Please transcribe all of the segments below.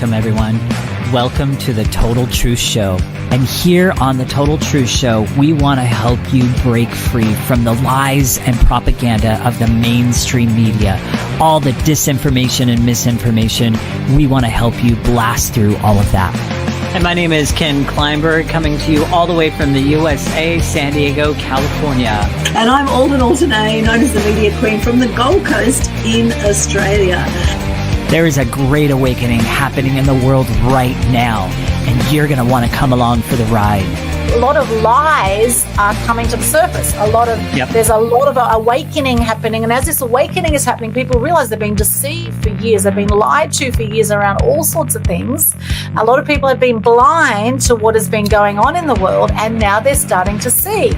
welcome everyone. Welcome to the Total Truth Show. And here on the Total Truth Show, we want to help you break free from the lies and propaganda of the mainstream media, all the disinformation and misinformation. We want to help you blast through all of that. And my name is Ken Kleinberg, coming to you all the way from the USA, San Diego, California. And I'm Aldwyn Altuney, known as the Media Queen from the Gold Coast in Australia. There is a great awakening happening in the world right now, and you're going to want to come along for the ride. A lot of lies are coming to the surface. There's a lot of awakening happening, and as this awakening is happening, people realize they've been deceived for years. They've been lied to for years around all sorts of things. A lot of people have been blind to what has been going on in the world, and now they're starting to see.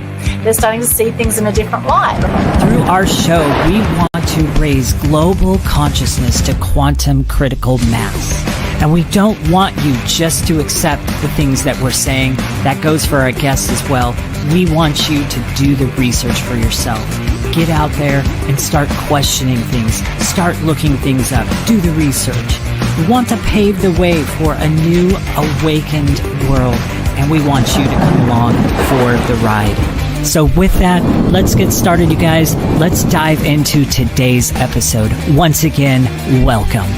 They're starting to see things in a different light. Through our show, we want to raise global consciousness to quantum critical mass. And we don't want you just to accept the things that we're saying. That goes for our guests as well. We want you to do the research for yourself. Get out there and start questioning things. Start looking things up. Do the research. We want to pave the way for a new awakened world. And we want you to come along for the ride. So with that, let's get started, you guys. Let's dive into today's episode. Once again, welcome.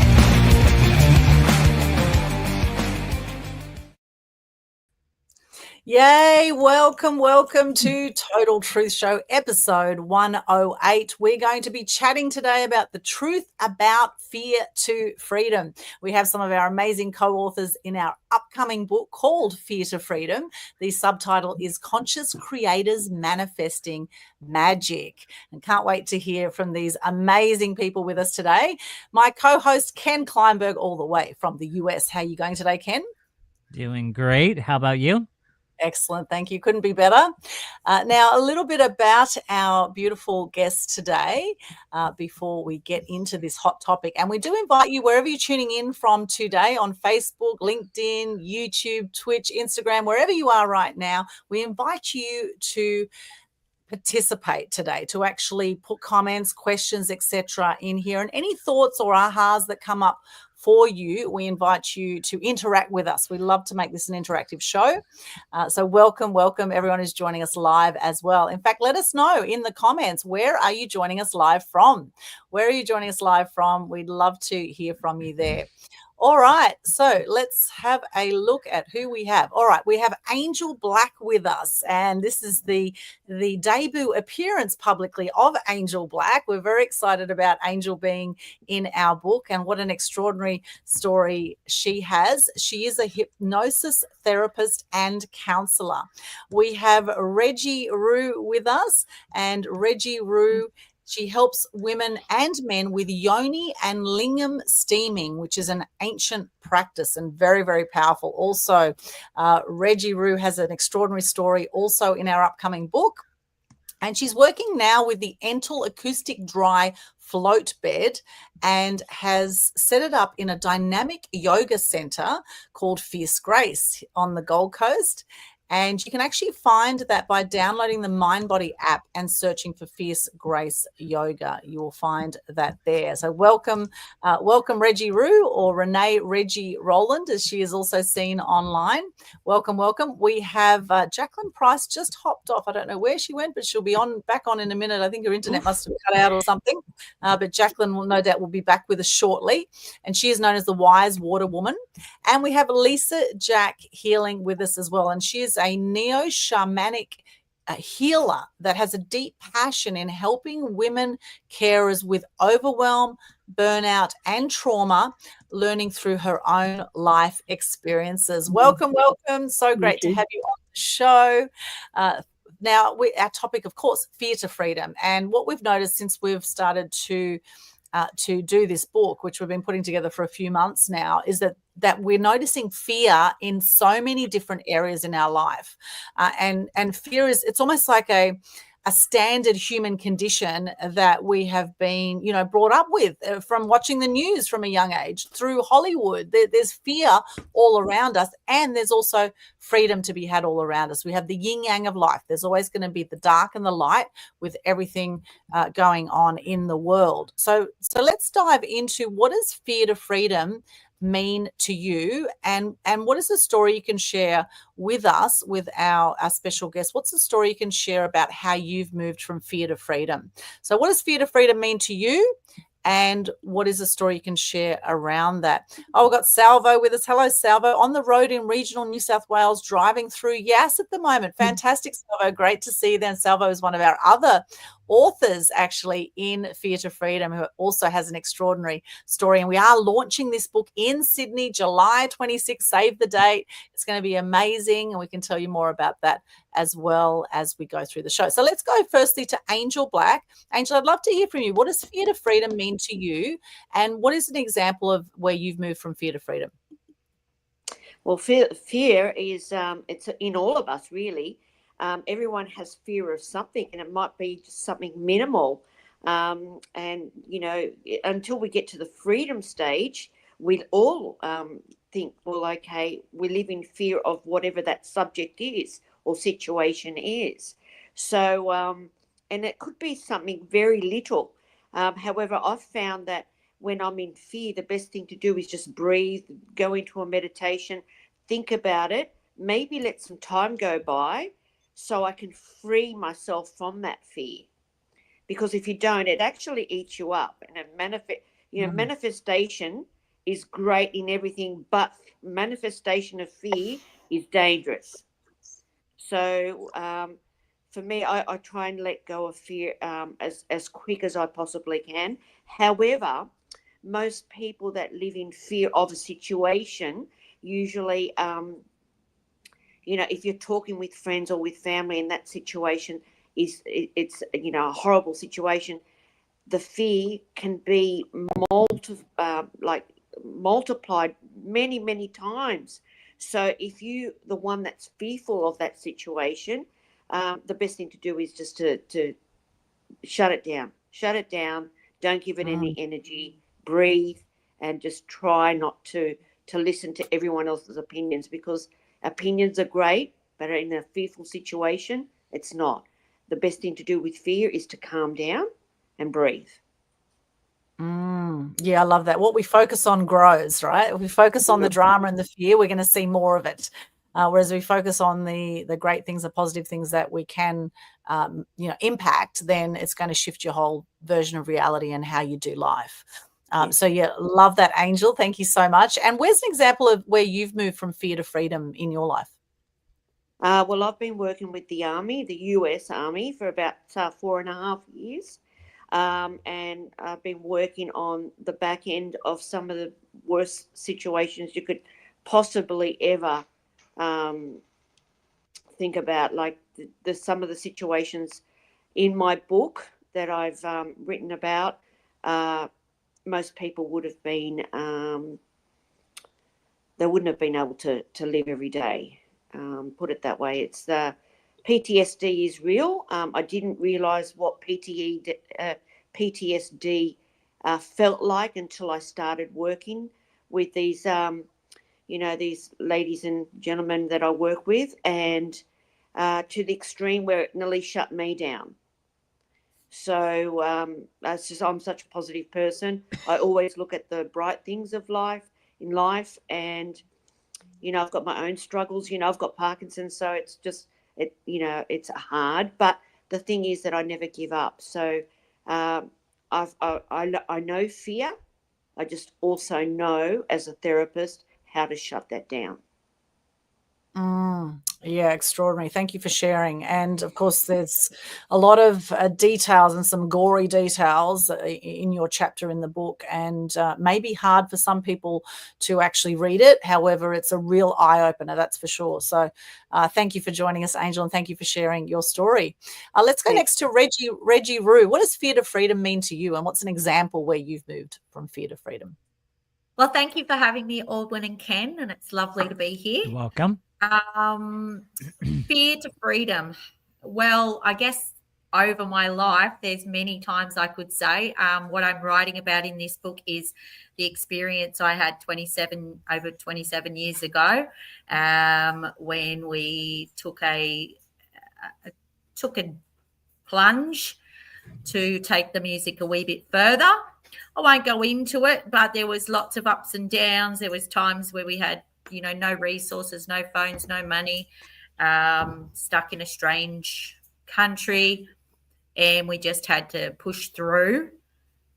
Yay, welcome to Total Truth Show, episode 108. We're going to be chatting today about the truth about fear to freedom. We have some of our amazing co-authors in our upcoming book called Fear to Freedom. The subtitle is Conscious Creators Manifesting Magic. And can't wait to hear from these amazing people with us today. My co-host, Ken Kleinberg, all the way from the US. How are you going today, Ken? Doing great. How about you? Excellent. Thank you. Couldn't be better. Now, a little bit about our beautiful guest today before we get into this hot topic. And we do invite you, wherever you're tuning in from today, on Facebook, LinkedIn, YouTube, Twitch, Instagram, wherever you are right now, we invite you to participate today, to actually put comments, questions, etc. in here. And any thoughts or ahas that come up for you, we invite you to interact with us. We love to make this an interactive show. So welcome everyone who's joining us live as well. In fact, let us know in the comments, where are you joining us live from? Where are you joining us live from? We'd love to hear from you there. All right, so let's have a look at who we have. All right, we have Angel Black with us, and this is the debut appearance publicly of Angel Black. We're very excited about Angel being in our book, and what an extraordinary story she has. She is a hypnosis therapist and counselor. We have Reggie Rue with us, and Reggie Rue, she helps women and men with yoni and lingam steaming, which is an ancient practice and very, very powerful. Also, Reggie Rue has an extraordinary story also in our upcoming book. And she's working now with the Entel Acoustic Dry Float Bed and has set it up in a dynamic yoga center called Fierce Grace on the Gold Coast. And you can actually find that by downloading the Mind Body app and searching for Fierce Grace Yoga. You will find that there. So welcome Reggie Rue, or Renee Reggie Rowland, as she is also seen online. Welcome. We have Jacalyn Price just hopped off. I don't know where she went, but she'll be back on in a minute. I think her internet must have cut out or something. But Jacalyn will no doubt will be back with us shortly. And she is known as the Wise Water Woman. And we have Lisa Jack Healing with us as well. And she is a neo-shamanic healer that has a deep passion in helping women carers with overwhelm, burnout, and trauma, learning through her own life experiences. Welcome. So great to have you on the show. Now, our topic, of course, fear to freedom. And what we've noticed since we've started to do this book, which we've been putting together for a few months now, is that we're noticing fear in so many different areas in our life. And fear it's almost like a standard human condition that we have been, brought up with from watching the news from a young age through Hollywood. There's fear all around us, and there's also freedom to be had all around us. We have the yin yang of life. There's always going to be the dark and the light with everything going on in the world. So let's dive into, what does fear to freedom mean to you, and what is the story you can share with us, with our special guest? What's the story you can share about how you've moved from fear to freedom? So what does fear to freedom mean to you, and what is the story you can share around that? Oh, we've got Salvo with us. Hello, Salvo. On the road in regional New South Wales, driving through Yass at the moment. Fantastic, Salvo. Great to see you then. Salvo is one of our other authors actually in Fear to Freedom, who also has an extraordinary story. And we are launching this book in Sydney, July 26th. Save the date. It's going to be amazing, and we can tell you more about that as well as we go through the show. So let's go firstly to Angel Black. Angel, I'd love to hear from you. What does fear to freedom mean to you, and what is an example of where you've moved from fear to freedom? Well, fear is it's in all of us, really. Everyone has fear of something, and it might be just something minimal. And, you know, until we get to the freedom stage, we all think, well, okay, we live in fear of whatever that subject is or situation is. So, and it could be something very little. However, I've found that when I'm in fear, the best thing to do is just breathe, go into a meditation, think about it, maybe let some time go by so I can free myself from that fear. Because if you don't, it actually eats you up. And manifestation is great in everything, but manifestation of fear is dangerous. So for me, I try and let go of fear as quick as I possibly can. However, most people that live in fear of a situation usually, if you're talking with friends or with family and that situation it's a horrible situation, the fear can be multiplied many, many times. So if you the one that's fearful of that situation, the best thing to do is just to shut it down, don't give it any energy, breathe, and just try not to listen to everyone else's opinions, because opinions are great, but in a fearful situation, it's not. The best thing to do with fear is to calm down and breathe. Yeah, I love that. What we focus on grows, right? If we focus on the drama and the fear, we're going to see more of it. Whereas we focus on the great things, the positive things that we can, impact, then it's going to shift your whole version of reality and how you do life. So yeah, love that, Angel. Thank you so much. And where's an example of where you've moved from fear to freedom in your life? Well, I've been working with the US Army, for about 4.5 years. And I've been working on the back end of some of the worst situations you could possibly ever think about, like some of the situations in my book that I've written about. Most people would have been, they wouldn't have been able to live every day. Put it that way. It's the PTSD is real. I didn't realise what PTSD felt like until I started working with these, these ladies and gentlemen that I work with, and to the extreme where it nearly shut me down. So I'm such a positive person. I always look at the bright things of life, and I've got my own struggles. I've got Parkinson's, so it's just it's hard. But the thing is that I never give up. So I know fear. I just also know as a therapist how to shut that down. Yeah, extraordinary. Thank you for sharing. And of course, there's a lot of details and some gory details in your chapter in the book, and may be hard for some people to actually read it. However, it's a real eye-opener, that's for sure. So thank you for joining us, Angel, and thank you for sharing your story. Let's go next to Reggie Rue. What does fear to freedom mean to you, and what's an example where you've moved from fear to freedom? Well, thank you for having me, Aldwyn and Ken, and it's lovely to be here. You're welcome. Fear to freedom. Well, I guess over my life, there's many times I could say what I'm writing about in this book is the experience I had over 27 years ago when we took a plunge to take the music a wee bit further. I won't go into it, but there was lots of ups and downs. There was times where we had, no resources, no phones, no money, stuck in a strange country, and we just had to push through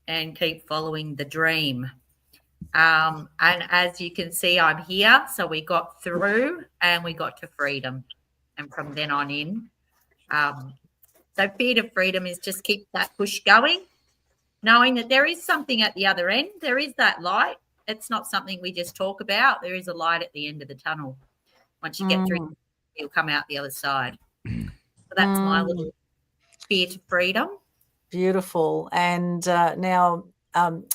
and keep following the dream. And as you can see, I'm here. So we got through and we got to freedom. And from then on in, so fear to freedom is just keep that push going, knowing that there is something at the other end. There is that light. It's not something we just talk about. There is a light at the end of the tunnel. Once you get through, you'll come out the other side. So that's my little fear to freedom. Beautiful. And now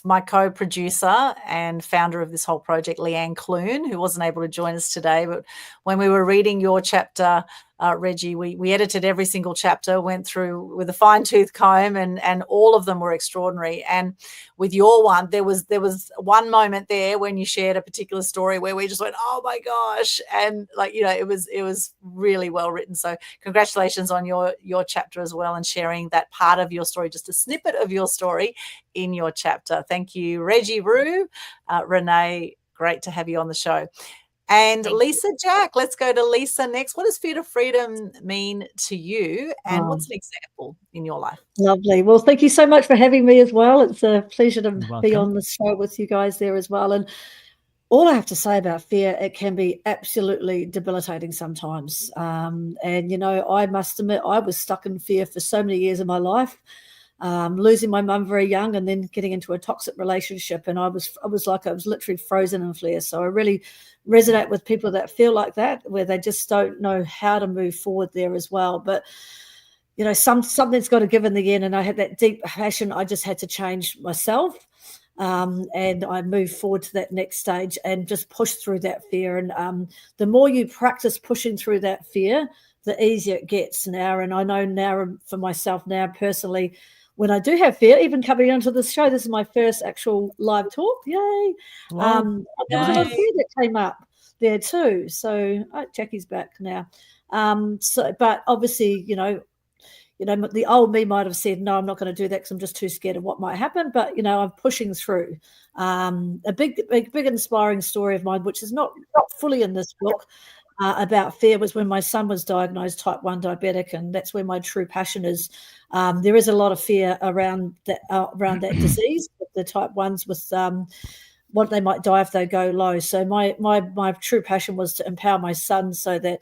my co-producer and founder of this whole project, Leanne Clune, who wasn't able to join us today, but when we were reading your chapter, Reggie, we edited every single chapter, went through with a fine-tooth comb, and all of them were extraordinary. And with your one, there was one moment there when you shared a particular story where we just went, oh my gosh, and it was really well written. So congratulations on your chapter as well, and sharing that part of your story, just a snippet of your story in your chapter. Thank you, Reggie, Roo, Renee. Great to have you on the show. And Lisa Jack, let's go to Lisa next. What does fear to freedom mean to you, and what's an example in your life? Lovely. Well, thank you so much for having me as well. It's a pleasure to be on the show with you guys there as well. And all I have to say about fear, it can be absolutely debilitating sometimes. And, I must admit, I was stuck in fear for so many years of my life. Losing my mum very young and then getting into a toxic relationship, and I was literally frozen in fear. So I really resonate with people that feel like that, where they just don't know how to move forward there as well. But something's got to give in the end, and I had that deep passion. I just had to change myself, and I moved forward to that next stage and just push through that fear. And the more you practice pushing through that fear, the easier it gets now. And I know now for myself now personally, when I do have fear, even coming onto this show, this is my first actual live talk. Yay. Wow. There was a lot of fear that came up there too. So Jackie's back now. But obviously, the old me might have said, no, I'm not going to do that because I'm just too scared of what might happen. But, I'm pushing through. A big inspiring story of mine, which is not fully in this book, about fear, was when my son was diagnosed type 1 diabetic, and that's where my true passion is. There is a lot of fear around that disease, the type 1s, with what they might die if they go low. So my true passion was to empower my son so that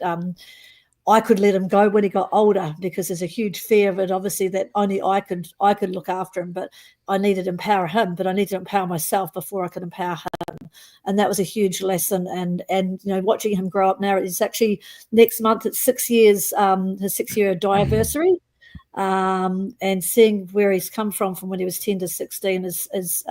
I could let him go when he got older, because there's a huge fear of it, obviously, that only I could look after him, but I needed to empower him, but I needed to empower myself before I could empower him. And that was a huge lesson. And watching him grow up now, it's actually next month, it's 6 years, his 6-year anniversary. And seeing where he's come from when he was 10 to 16 is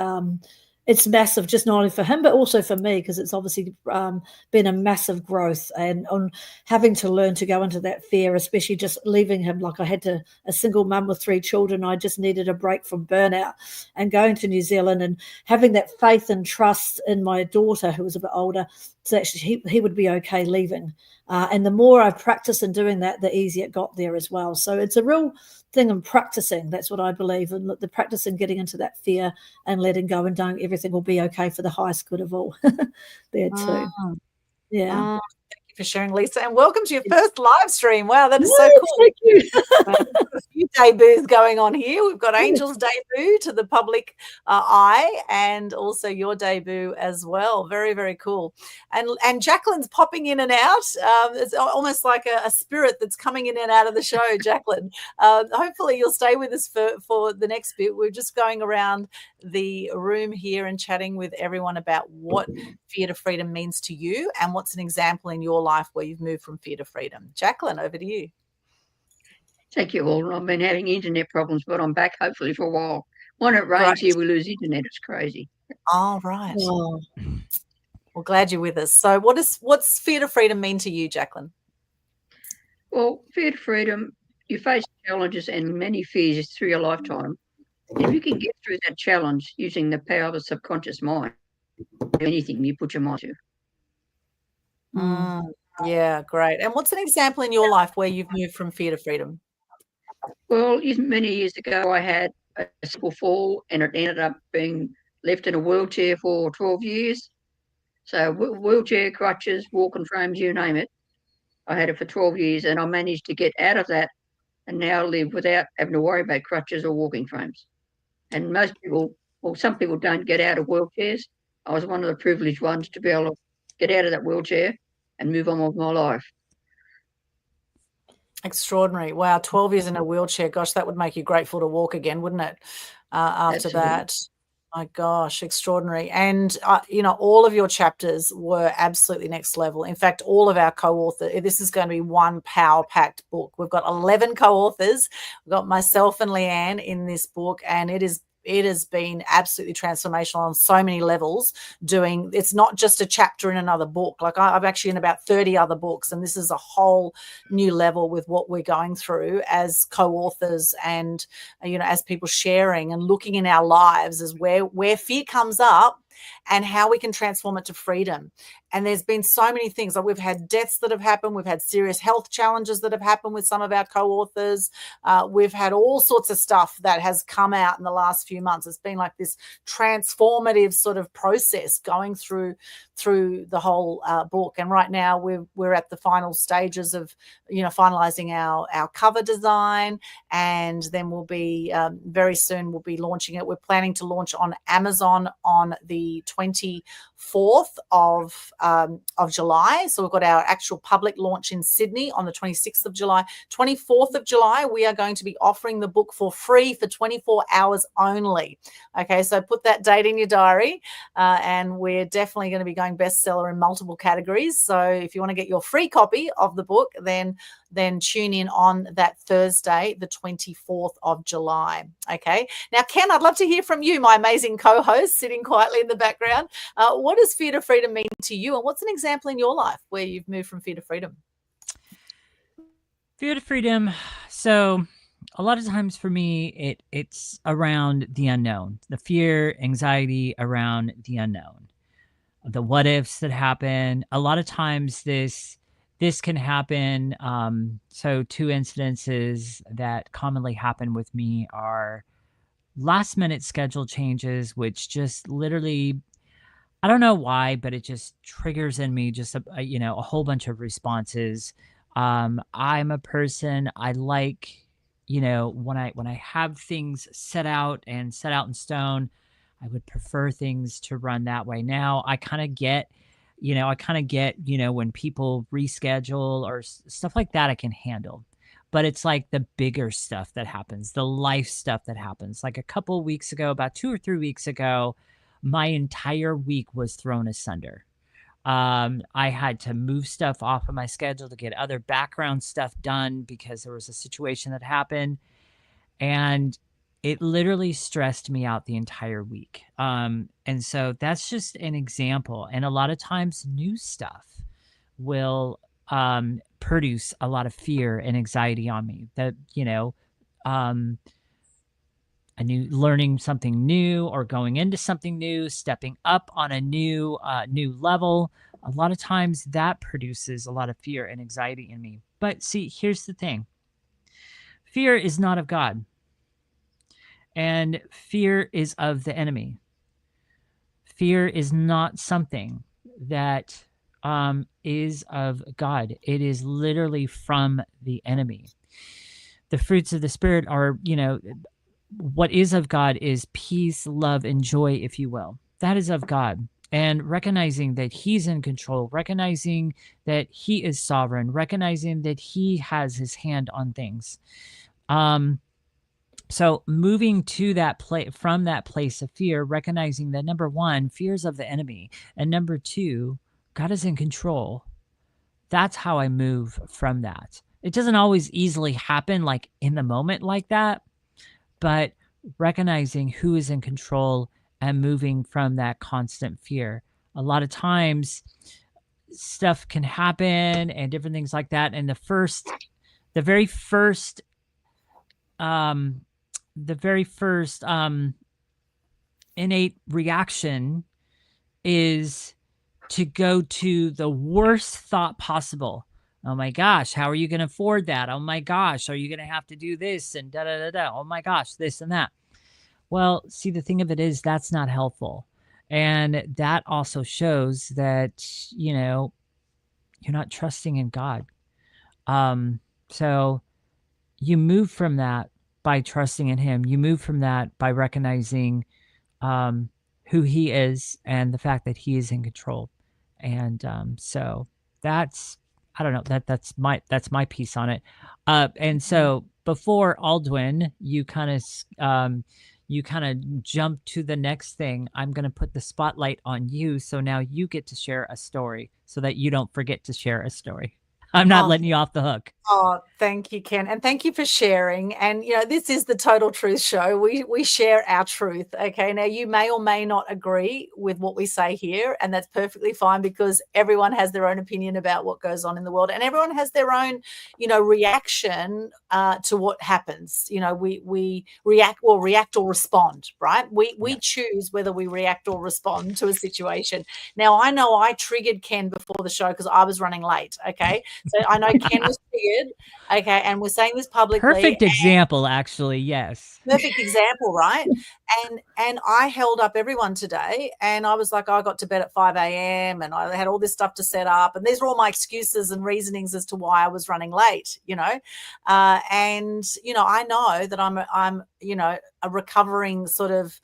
it's massive, just not only for him, but also for me, because it's obviously been a massive growth, and on having to learn to go into that fear, especially just leaving him. Like, I had a single mum with 3 children. I just needed a break from burnout, and going to New Zealand and having that faith and trust in my daughter, who was a bit older, so actually he would be okay leaving. And the more I practiced in doing that, the easier it got there as well. So it's a real thing in practicing. That's what I believe. And the practice in getting into that fear and letting go and knowing everything will be okay for the highest good of all there too. Yeah. Thank you for sharing, Lisa. And welcome to your first live stream. Wow, that is so cool. Thank you. A few debuts going on here. We've got Angel's debut to the public eye, and also your debut as well. Very, very cool. And Jacalyn's popping in and out. It's almost like a spirit that's coming in and out of the show, Jacalyn. Hopefully you'll stay with us for the next bit. We're just going around the room here and chatting with everyone about what fear to freedom means to you, and what's an example in your life where you've moved from fear to freedom. Jacalyn, over to you. Thank you, Aldwyn. I've been having internet problems, but I'm back hopefully for a while. When it rains here, we lose internet. It's crazy. Oh, right. Oh. Well, glad you're with us. So what's fear to freedom mean to you, Jacalyn? Well, fear to freedom, you face challenges and many fears through your lifetime. If you can get through that challenge using the power of the subconscious mind, anything you put your mind to. Yeah, great. And what's an example in your life where you've moved from fear to freedom? Well, many years ago, I had a simple fall, and it ended up being lived in a wheelchair for 12 years. So wheelchair, crutches, walking frames, you name it. I had it for 12 years, and I managed to get out of that and now live without having to worry about crutches or walking frames. And most people, well, some people don't get out of wheelchairs. I was one of the privileged ones to be able to get out of that wheelchair and move on with my life. Extraordinary. Wow, 12 years in a wheelchair. Gosh, that would make you grateful to walk again, wouldn't it? After Absolutely. that. My gosh, extraordinary. And, all of your chapters were absolutely next level. In fact, all of our co-authors, this is going to be one power-packed book. We've got 11 co-authors. We've got myself and Leanne in this book, and it has been absolutely transformational on so many levels. It's not just a chapter in another book. Like I'm actually in about 30 other books, and this is a whole new level with what we're going through as co-authors and, as people sharing and looking in our lives as where fear comes up and how we can transform it to freedom. And there's been so many things. Like we've had deaths that have happened. We've had serious health challenges that have happened with some of our co-authors. We've had all sorts of stuff that has come out in the last few months. It's been like this transformative sort of process going through the whole book. And right now we're at the final stages of, finalizing our cover design. And then we'll be very soon we'll be launching it. We're planning to launch on Amazon on the 24th of July. So we've got our actual public launch in Sydney on the 26th of July. 24th of July, we are going to be offering the book for free for 24 hours only. Okay, so put that date in your diary. And we're definitely going to be going bestseller in multiple categories. So if you want to get your free copy of the book, then tune in on that Thursday, the 24th of July. Okay. Now, Ken, I'd love to hear from you, my amazing co-host sitting quietly in the background. What does fear to freedom mean to you? And what's an example in your life where you've moved from fear to freedom? Fear to freedom. So a lot of times for me, it's around the unknown, the fear, anxiety around the unknown, the what ifs that happen. A lot of times this can happen. So two incidences that commonly happen with me are last minute schedule changes, which just literally, I don't know why, but it just triggers in me just a whole bunch of responses. I'm a person, I like, when I have things set out in stone, I would prefer things to run that way. Now I kind of get, when people reschedule or stuff like that, I can handle. But it's like the bigger stuff that happens, the life stuff that happens. Like a couple of weeks ago, about 2 or 3 weeks ago, my entire week was thrown asunder. I had to move stuff off of my schedule to get other background stuff done because there was a situation that happened. And it literally stressed me out the entire week. And so that's just an example. And a lot of times new stuff will produce a lot of fear and anxiety on me. That, learning something new or going into something new, stepping up on a new level. A lot of times that produces a lot of fear and anxiety in me. But see, here's the thing. Fear is not of God. And fear is of the enemy. Fear is not something that is of God. It is literally from the enemy. The fruits of the Spirit are, what is of God is peace, love, and joy, if you will. That is of God. And recognizing that He's in control, recognizing that He is sovereign, recognizing that He has His hand on things. So moving to that from that place of fear, recognizing that number one, fear is of the enemy. And number two, God is in control. That's how I move from that. It doesn't always easily happen like in the moment like that, but recognizing who is in control and moving from that constant fear. A lot of times stuff can happen and different things like that. And the very first innate reaction is to go to the worst thought possible. Oh my gosh, how are you going to afford that? Oh my gosh, are you going to have to do this and da da da da? Oh my gosh, this and that. Well, see, the thing of it is that's not helpful. And that also shows that, you're not trusting in God. Um, so you move from that by trusting in Him. You move from that by recognizing um, who He is and the fact that He is in control. And so that's, I don't know, that's my piece on it. And so before Aldwyn, you kind of jump to the next thing. I'm going to put the spotlight on you. So now you get to share a story so that you don't forget to share a story. I'm not Oh, letting you off the hook. Oh, thank you, Ken. And thank you for sharing. And, this is the Total Truth Show. We share our truth. Okay. Now, you may or may not agree with what we say here, and that's perfectly fine because everyone has their own opinion about what goes on in the world and everyone has their own, reaction to what happens. We react or respond, right? We choose whether we react or respond to a situation. Now, I know I triggered Ken before the show because I was running late. Okay. So I know Ken was triggered. Okay. And we're saying this publicly. Perfect example, actually. Yes. Perfect example, right? And I held up everyone today, and I was like, I got to bed at 5 a.m. and I had all this stuff to set up, and these are all my excuses and reasonings as to why I was running late, and I know that I'm a recovering sort of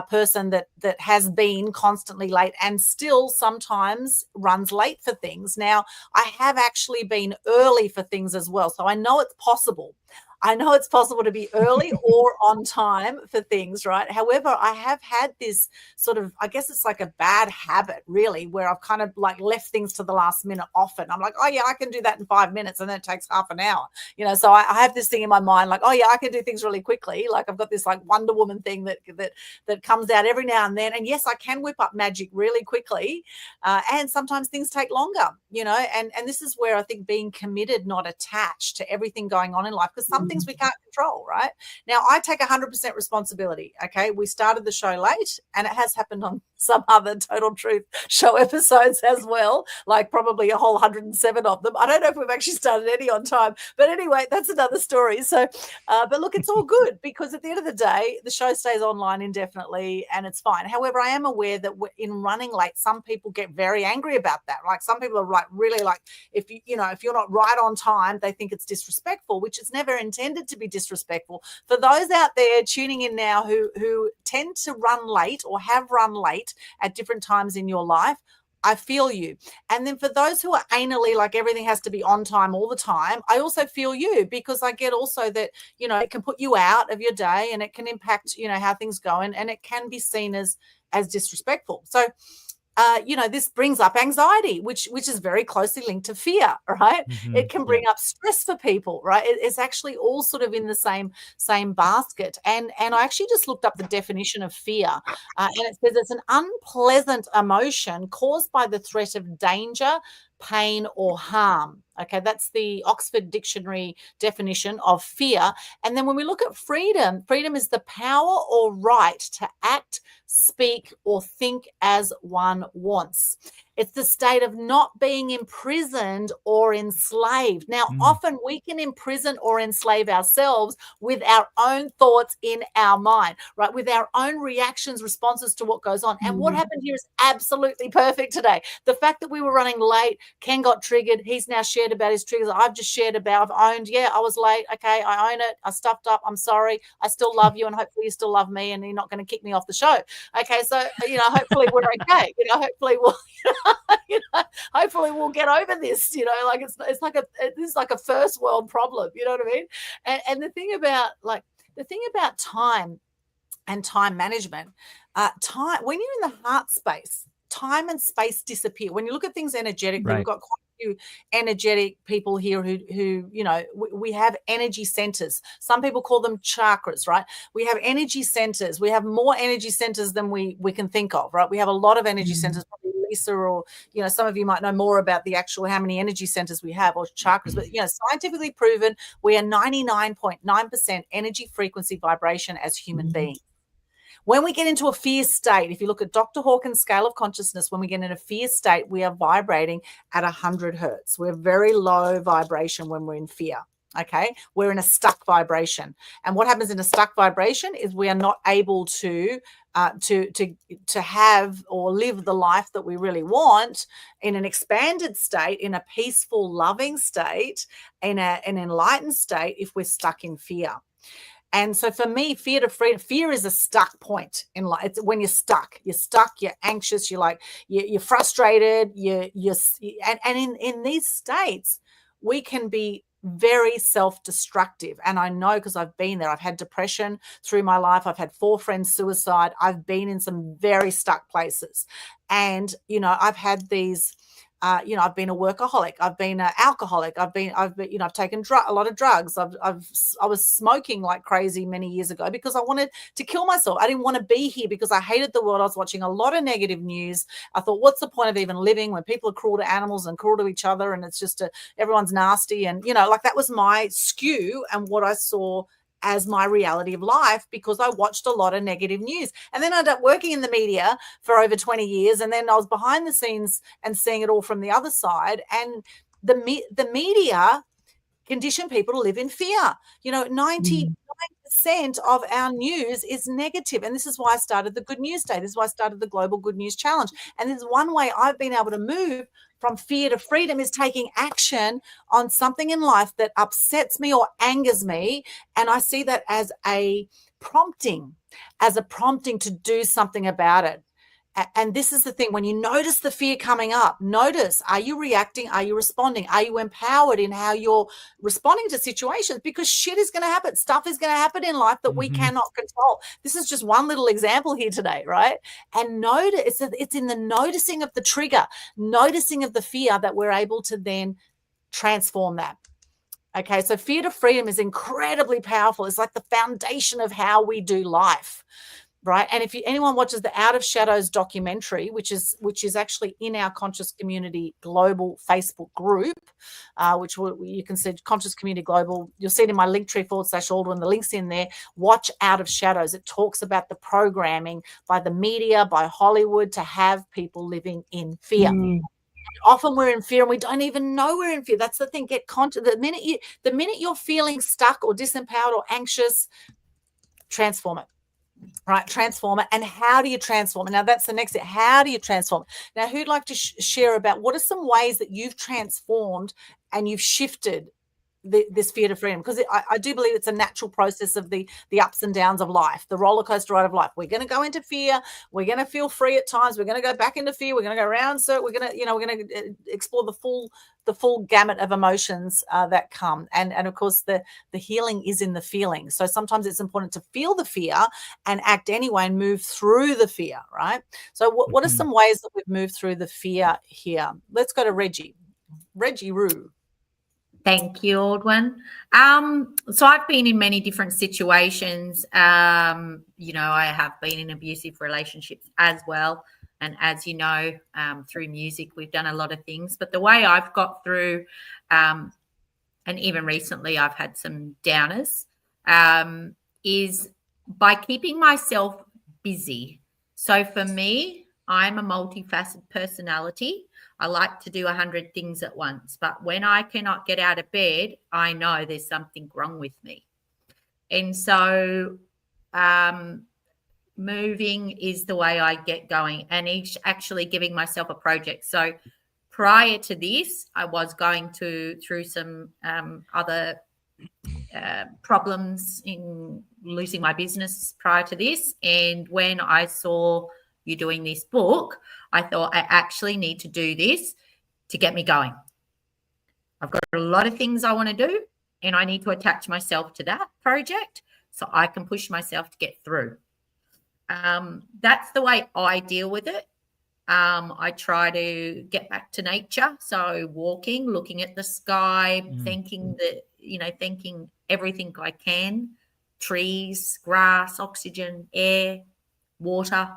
person that has been constantly late and still sometimes runs late for things. Now, I have actually been early for things as well, so I know it's possible. I know it's possible to be early or on time for things, right? However, I have had this sort of, I guess it's like a bad habit, really, where I've kind of like left things to the last minute often. I'm like, oh, yeah, I can do that in 5 minutes, and then it takes half an hour. So I have this thing in my mind like, oh, yeah, I can do things really quickly. Like I've got this like Wonder Woman thing that comes out every now and then. And yes, I can whip up magic really quickly. And sometimes things take longer, and this is where I think being committed, not attached to everything going on in life, because some things we can't control, right? Now, I take 100% responsibility, okay? We started the show late, and it has happened on some other Total Truth show episodes as well, like probably a whole 107 of them. I don't know if we've actually started any on time, but anyway, that's another story. So, but look, it's all good because at the end of the day, the show stays online indefinitely and it's fine. However, I am aware that in running late, some people get very angry about that. Like some people are like really like, if you're not right on time, they think it's disrespectful, which is never intended to be disrespectful. For those out there tuning in now who tend to run late or have run late at different times in your life, I feel you. And then for those who are anally, like everything has to be on time all the time, I also feel you because I get also that, it can put you out of your day and it can impact, how things go and it can be seen as disrespectful. So, this brings up anxiety, which is very closely linked to fear, right? Mhm. It can bring up stress for people, right? It's actually all sort of in the same basket. And I actually just looked up the definition of fear, and it says it's an unpleasant emotion caused by the threat of danger, pain, or harm. Okay, that's the Oxford Dictionary definition of fear. And then when we look at freedom, freedom is the power or right to act, speak, or think as one wants. It's the state of not being imprisoned or enslaved. Now, often we can imprison or enslave ourselves with our own thoughts in our mind, right? With our own reactions, responses to what goes on. And what happened here is absolutely perfect today. The fact that we were running late, Ken got triggered. He's now shared about his triggers. I've just shared about, I've owned, yeah, I was late. Okay, I own it. I stuffed up. I'm sorry. I still love you, and hopefully you still love me, and you're not going to kick me off the show. Okay, so, hopefully we're okay. Hopefully we'll... hopefully we'll get over this, like it's like a first world problem, you know what I mean? And the thing about time and time management, time, when you're in the heart space, time and space disappear. When you look at things energetically, Right. we've got quite a few energetic people here who we have energy centers. Some people call them chakras, right? We have energy centers. We have more energy centers than we can think of, right? We have a lot of energy centers. Probably Lisa or, some of you might know more about the actual how many energy centers we have or chakras, but, scientifically proven we are 99.9% energy frequency vibration as human beings. When we get into a fear state, if you look at Dr. Hawkins' scale of consciousness, when we get in a fear state, we are vibrating at 100 hertz. We're very low vibration when we're in fear. Okay, we're in a stuck vibration, and what happens in a stuck vibration is we are not able to have or live the life that we really want in an expanded state, in a peaceful, loving state, in an enlightened state, if we're stuck in fear. And so for me, fear to freedom, fear is a stuck point in life. It's when you're stuck, you're anxious, you're frustrated, and in these states, we can be very self-destructive. And I know, because I've been there. I've had depression through my life. I've had 4 friends suicide. I've been in some very stuck places. And, I've had these, I've been a workaholic. I've been an alcoholic. I've taken a lot of drugs. I was smoking like crazy many years ago because I wanted to kill myself. I didn't want to be here because I hated the world. I was watching a lot of negative news. I thought, what's the point of even living when people are cruel to animals and cruel to each other, and it's just everyone's nasty, and that was my skew and what I saw as my reality of life, because I watched a lot of negative news. And then I ended up working in the media for over 20 years. And then I was behind the scenes and seeing it all from the other side. And the media condition people to live in fear. 99% of our news is negative. And this is why I started the Good News Day. This is why I started the Global Good News Challenge. And there's one way I've been able to move from fear to freedom is taking action on something in life that upsets me or angers me. And I see that as a prompting to do something about it. And this is the thing, when you notice the fear coming up, notice, are you reacting? Are you responding? Are you empowered in how you're responding to situations? Because shit is going to happen. Stuff is going to happen in life that we cannot control. This is just one little example here today, right? And notice, it's in the noticing of the trigger, noticing of the fear, that we're able to then transform that. Okay, so fear to freedom is incredibly powerful. It's like the foundation of how we do life. Right. And if anyone watches the Out of Shadows documentary, which is actually in our Conscious Community Global Facebook group, which you can see Conscious Community Global, you'll see it in my Linktree /Aldwyn, the link's in there. Watch Out of Shadows. It talks about the programming by the media, by Hollywood, to have people living in fear. Often we're in fear and we don't even know we're in fear. That's the thing. Get conscious. The minute you're feeling stuck or disempowered or anxious, transform it. Right, transform it. And how do you transform it? Now, that's the next thing. How do you transform it? Now, who'd like to share about what are some ways that you've transformed and you've shifted this fear to freedom? Because I do believe it's a natural process of the ups and downs of life, the roller coaster ride of life. We're going to go into fear. We're going to feel free at times. We're going to go back into fear. We're going to go around. So we're going to explore the full gamut of emotions that come. And of course, the healing is in the feeling. So sometimes it's important to feel the fear and act anyway and move through the fear, right? So what are some ways that we've moved through the fear here? Let's go to Reggie. Reggie Roo. Thank you, Aldwyn. So I've been in many different situations. I have been in abusive relationships as well. And as you know, through music, we've done a lot of things. But the way I've got through, and even recently I've had some downers, is by keeping myself busy. So for me, I'm a multifaceted personality. I like to do 100 things at once. But when I cannot get out of bed, I know there's something wrong with me. And so moving is the way I get going, and actually giving myself a project. So prior to this, I was going through some other problems in losing my business prior to this. And when I saw you doing this book, I thought I actually need to do this to get me going. I've got a lot of things I want to do, and I need to attach myself to that project so I can push myself to get through. That's the way I deal with it. I try to get back to nature. So walking, looking at the sky, thanking everything I can, trees, grass, oxygen, air, water,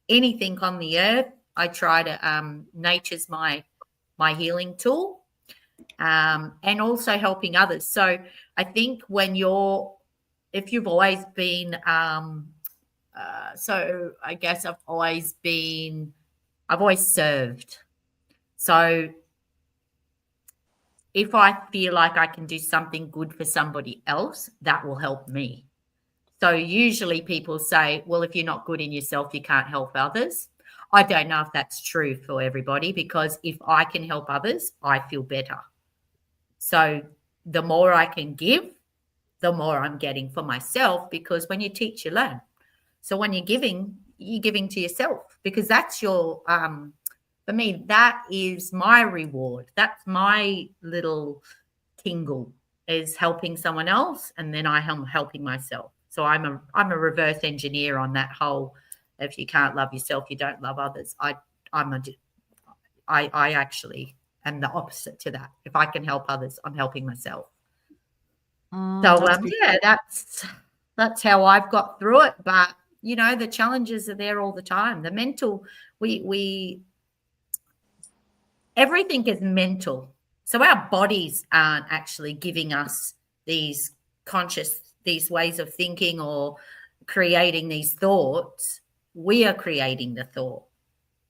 anything on the earth. I try to, nature's my healing tool, and also helping others. So I think if you've always been, so I guess I've always served. So if I feel like I can do something good for somebody else, that will help me. So usually people say, well, if you're not good in yourself, you can't help others. I don't know if that's true for everybody, because if I can help others, I feel better. So the more I can give, the more I'm getting for myself, because when you teach, you learn. So when you're giving to yourself, because that's your, for me, that is my reward. That's my little tingle, is helping someone else, and then I am helping myself. So I'm a reverse engineer on that whole, if you can't love yourself, you don't love others. I actually am the opposite to that. If I can help others, I'm helping myself. That's how I've got through it. But you know, the challenges are there all the time. The mental, everything is mental. So our bodies aren't actually giving us these ways of thinking or creating these thoughts. We are creating the thought.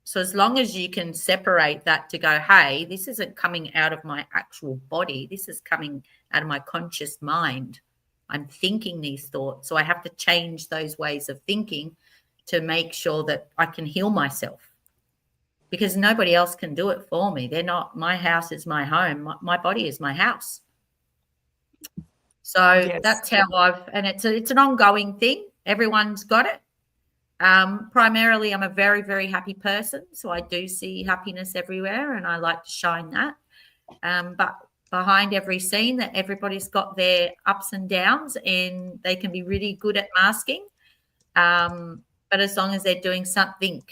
So as long as you can separate that to go, hey, this isn't coming out of my actual body. This is coming out of my conscious mind. I'm thinking these thoughts. So I have to change those ways of thinking to make sure that I can heal myself, because nobody else can do it for me. They're not, my house is my home. My body is my house. So Yes. that's how and it's an ongoing thing. Everyone's got it. Primarily, I'm a very, very happy person. So I do see happiness everywhere, and I like to shine that. But behind every scene, that everybody's got their ups and downs, and they can be really good at masking. But as long as they're doing something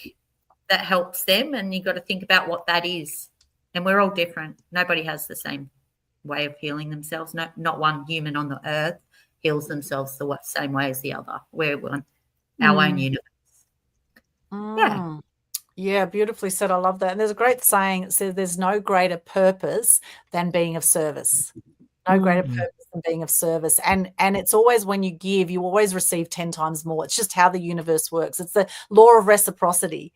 that helps them, and you've got to think about what that is. And we're all different. Nobody has the same way of healing themselves. Not one human on the earth heals themselves the same way as the other. We're our own universe. Yeah, beautifully said. I love that. And there's a great saying that says there's no greater purpose than being of service. No greater purpose than being of service. And it's always, when you give, you always receive 10 times more. It's just how the universe works. It's the law of reciprocity.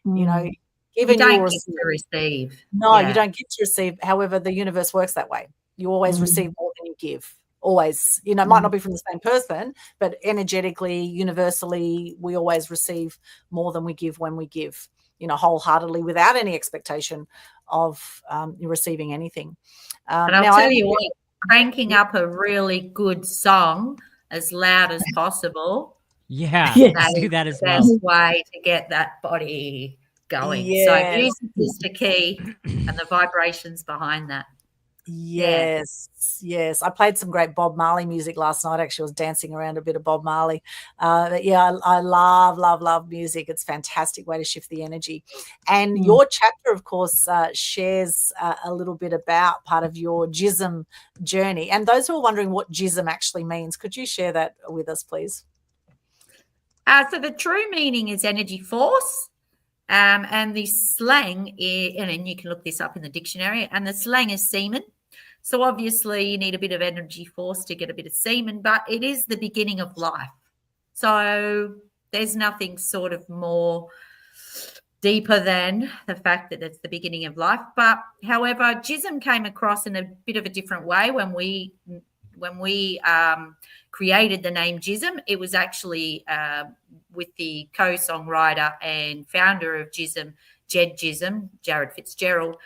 You know, You don't get to receive. No, you don't get to receive. However, the universe works that way. You always receive more than you give. Always. You know, it might not be from the same person, but energetically, universally, we always receive more than we give when we give, you know, wholeheartedly, without any expectation of receiving anything. But I'll tell you what, cranking up a really good song as loud as possible. Yeah, do that as well. Best way to get that body going. Yes. So music is the key, and the vibrations behind that. Yes. I played some great Bob Marley music last night. Actually, I was dancing around a bit of Bob Marley. But yeah, I love music. It's a fantastic way to shift the energy. And your chapter, of course, shares a little bit about part of your JISM journey. And those who are wondering what JISM actually means, could you share that with us, please? So the true meaning is energy force. And the slang is, and you can look this up in the dictionary, and the slang is semen. So obviously you need a bit of energy force to get a bit of semen, but it is the beginning of life. So there's nothing sort of more deeper than the fact that it's the beginning of life. But however, JISM came across in a bit of a different way when we created the name JISM. It was actually with the co-songwriter and founder of JISM, Jared Fitzgerald.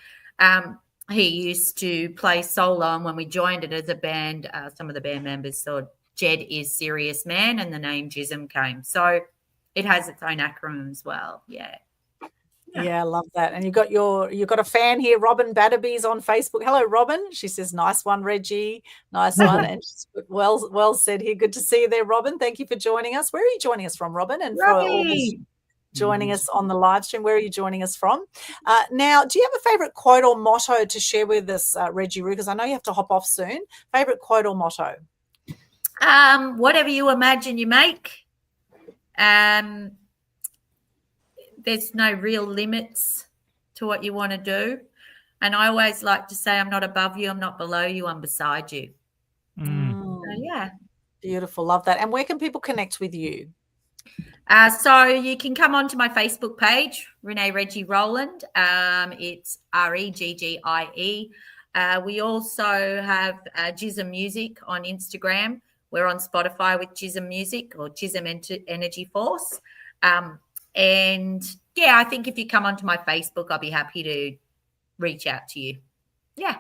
He used to play solo, and when we joined it as a band, some of the band members thought Jed is serious man, and the name JISM came. So it has its own acronym as well. Yeah, I love that. And you've got a fan here, Robin Batterby's on Facebook. Hello, Robin. She says, nice one, Reggie. Nice one. And well said here. Good to see you there, Robin. Thank you for joining us. Where are you joining us from, Robin? And for all those joining us on the live stream, where are you joining us from? Now, do you have a favorite quote or motto to share with us, Reggie Roo? Because I know you have to hop off soon. Favorite quote or motto? Whatever you imagine, you make. There's no real limits to what you want to do. And I always like to say, I'm not above you, I'm not below you, I'm beside you. So, yeah. Beautiful. Love that. And where can people connect with you? So you can come onto my Facebook page, Renee Reggie Rowland. It's Reggie. We also have Jism Music on Instagram. We're on Spotify with Jism Music or Jism Energy Force. And yeah, I think if you come onto my Facebook, I'll be happy to reach out to you. Yeah.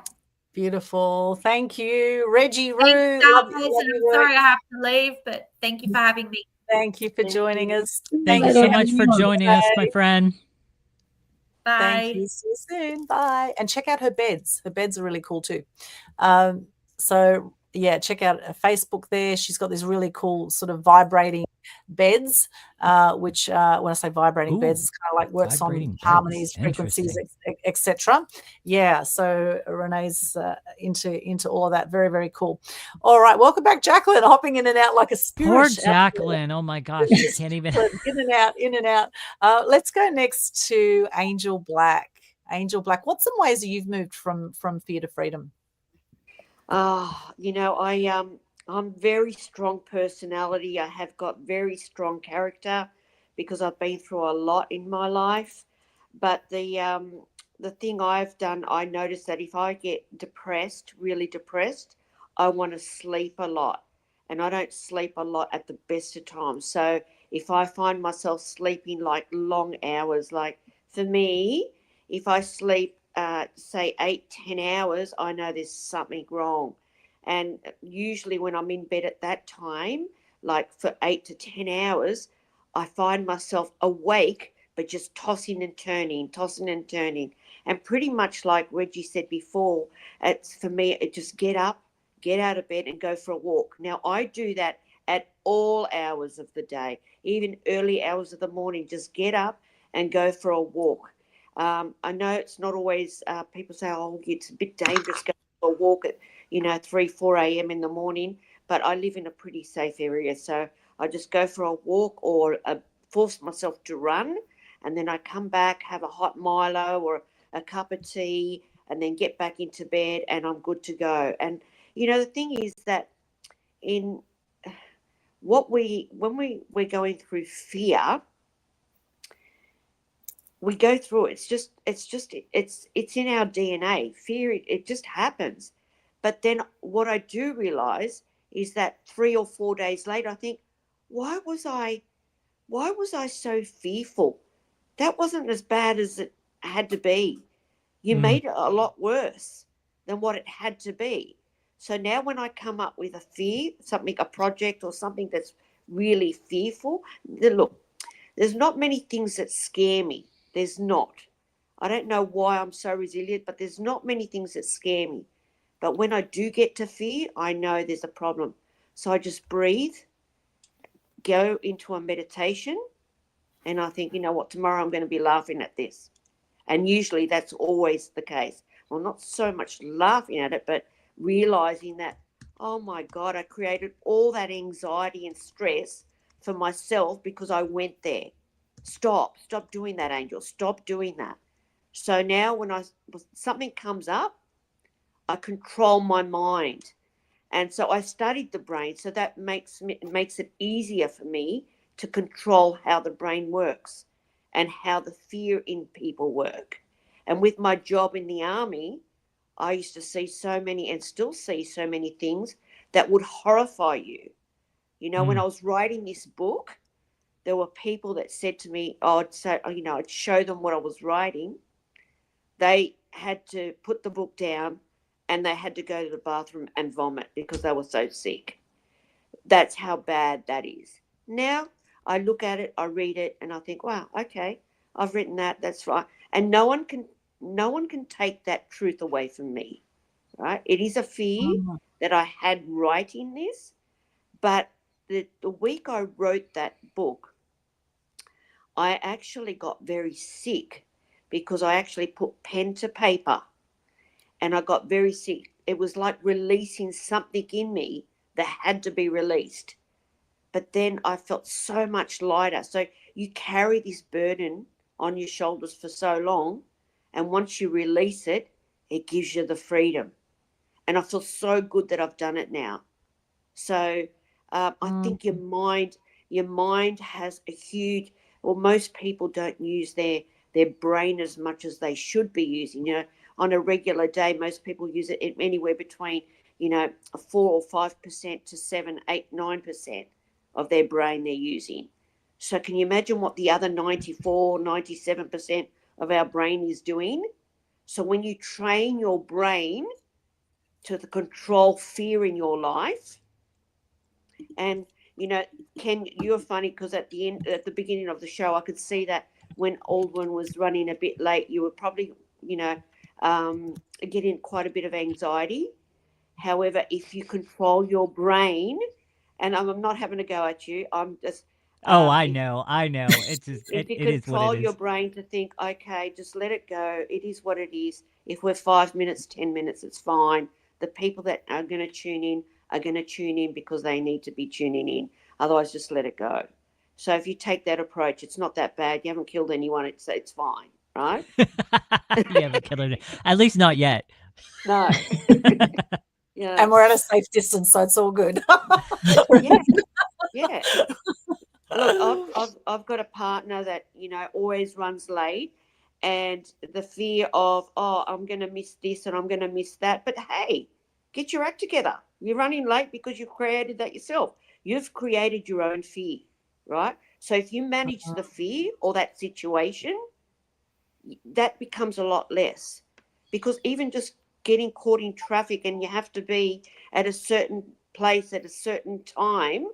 Beautiful. Thank you, Reggie. Roo. Thanks, Charles, and I'm sorry I have to leave, but thank you for having me. Thank you for joining us. Thank you so much for joining us, my friend. Bye. Thank you. See you soon. Bye. And check out her beds. Her beds are really cool too. So yeah, check out her Facebook there. She's got these really cool sort of vibrating beds, which when I say vibrating beds, it's kind of like works on harmonies, frequencies, etc. Yeah, so Renee's into all of that. Very, very cool. All right, welcome back, Jacalyn, hopping in and out like a spirit. Poor Jacalyn. Oh my gosh, she can't even in and out. Let's go next to Angel Black. Angel Black, what's some ways that you've moved from fear to freedom? I'm very strong personality. I have got very strong character because I've been through a lot in my life. But the thing I've done, I noticed that if I get depressed, really depressed, I want to sleep a lot. And I don't sleep a lot at the best of times. So if I find myself sleeping like long hours, like for me, if I sleep, say 8-10 hours, I know there's something wrong. And usually when I'm in bed at that time, like for 8 to 10 hours, I find myself awake, but just tossing and turning. And pretty much like Reggie said before, it's for me, it just get up, get out of bed and go for a walk. Now, I do that at all hours of the day, even early hours of the morning, just get up and go for a walk. I know it's not always, people say, oh, it's a bit dangerous going for a walk at 3-4 a.m. in the morning, but I live in a pretty safe area, so I just go for a walk or force myself to run, and then I come back, have a hot Milo or a cup of tea, and then get back into bed, and I'm good to go. And the thing is that in when we're going through fear, we go through it. It's in our DNA. Fear, it just happens. But then what I do realize is that 3 or 4 days later, I think, why was I so fearful? That wasn't as bad as it had to be. You made it a lot worse than what it had to be. So now when I come up with a fear, a project or something that's really fearful, look, there's not many things that scare me. There's not. I don't know why I'm so resilient, but there's not many things that scare me. But when I do get to fear, I know there's a problem. So I just breathe, go into a meditation, and I think, you know what, tomorrow I'm going to be laughing at this. And usually that's always the case. Well, not so much laughing at it, but realizing that, oh my God, I created all that anxiety and stress for myself because I went there. Stop doing that, Angel. Stop doing that. So now when something comes up, I control my mind. And so I studied the brain, so that makes it easier for me to control how the brain works and how the fear in people work. And with my job in the army, I used to see so many and still see so many things that would horrify you. When I was writing this book, there were people that said to me, I'd show them what I was writing. They had to put the book down and they had to go to the bathroom and vomit because they were so sick. That's how bad that is. Now I look at it, I read it, and I think, wow, okay, I've written that, that's right. And no one can take that truth away from me, right? It is a fear that I had writing this, but the week I wrote that book, I actually got very sick because I actually put pen to paper and I got very sick. It was like releasing something in me that had to be released. But then I felt so much lighter. So you carry this burden on your shoulders for so long, and once you release it, it gives you the freedom. And I feel so good that I've done it now. So I think your mind has a huge, well, most people don't use their brain as much as they should be using. on a regular day, most people use it anywhere between, 4 or 5% to 7, 8, 9% of their brain they're using. So can you imagine what the other 94, 97% of our brain is doing? So when you train your brain to control fear in your life, and Ken, you're funny because at the beginning of the show, I could see that when Aldwyn was running a bit late, you were probably, getting quite a bit of anxiety. However, if you control your brain, and I'm not having a go at you, I'm just. I know. It's just, If you it is what control it your is. brain to think, okay, just let it go. It is what it is. If we're 5 minutes, 10 minutes, it's fine. The people that are going to tune in are going to tune in because they need to be tuning in. Otherwise, just let it go. So if you take that approach, it's not that bad. You haven't killed anyone. It's fine, right? You haven't killed it. At least not yet. No. And we're at a safe distance, so it's all good. Yeah. Look, I've got a partner that always runs late, and the fear of I'm going to miss this and I'm going to miss that. But hey, get your act together. You're running late because you've created that yourself. You've created your own fear, right? So if you manage the fear or that situation, that becomes a lot less, because even just getting caught in traffic and you have to be at a certain place at a certain time,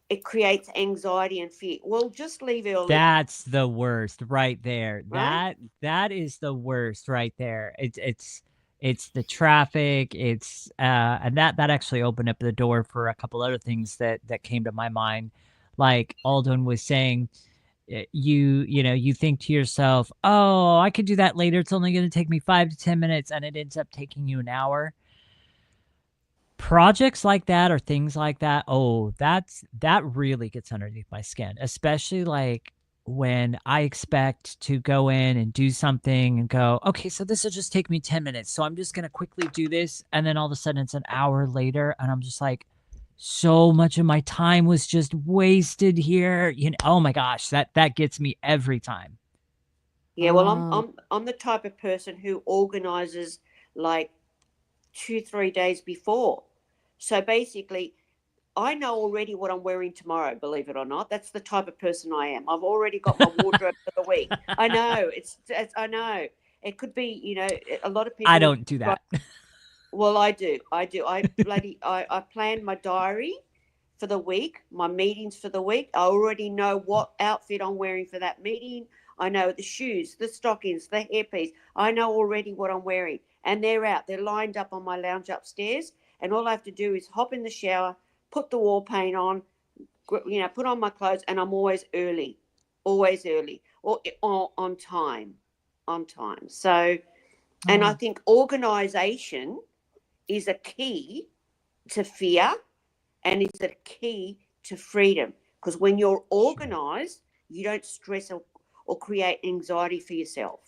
it creates anxiety and fear. Well, just leave early. That's the worst right there. Right? That is the worst right there. It's the traffic. It's and that actually opened up the door for a couple other things that came to my mind. Like Aldwyn was saying, you think to yourself, oh, I could do that later. It's only going to take me 5 to 10 minutes, and it ends up taking you an hour. Projects like that or things like that, that really gets underneath my skin, especially like when I expect to go in and do something and go, okay, so this will just take me 10 minutes. So I'm just going to quickly do this. And then all of a sudden it's an hour later. And I'm just like, so much of my time was just wasted here. Oh my gosh, that gets me every time. Yeah, well, I'm the type of person who organizes like 2-3 days before. So basically, I know already what I'm wearing tomorrow, believe it or not. That's the type of person I am. I've already got my wardrobe for the week. I know. I know. It could be, a lot of people. I don't do that. Well, I do. I plan my diary for the week, my meetings for the week. I already know what outfit I'm wearing for that meeting. I know the shoes, the stockings, the hairpiece. I know already what I'm wearing. And they're out. They're lined up on my lounge upstairs. And all I have to do is hop in the shower, put the wall paint on, put on my clothes, and I'm always early, or on time. So, and I think organisation is a key to fear, and it's a key to freedom. Because when you're organised, you don't stress or create anxiety for yourself.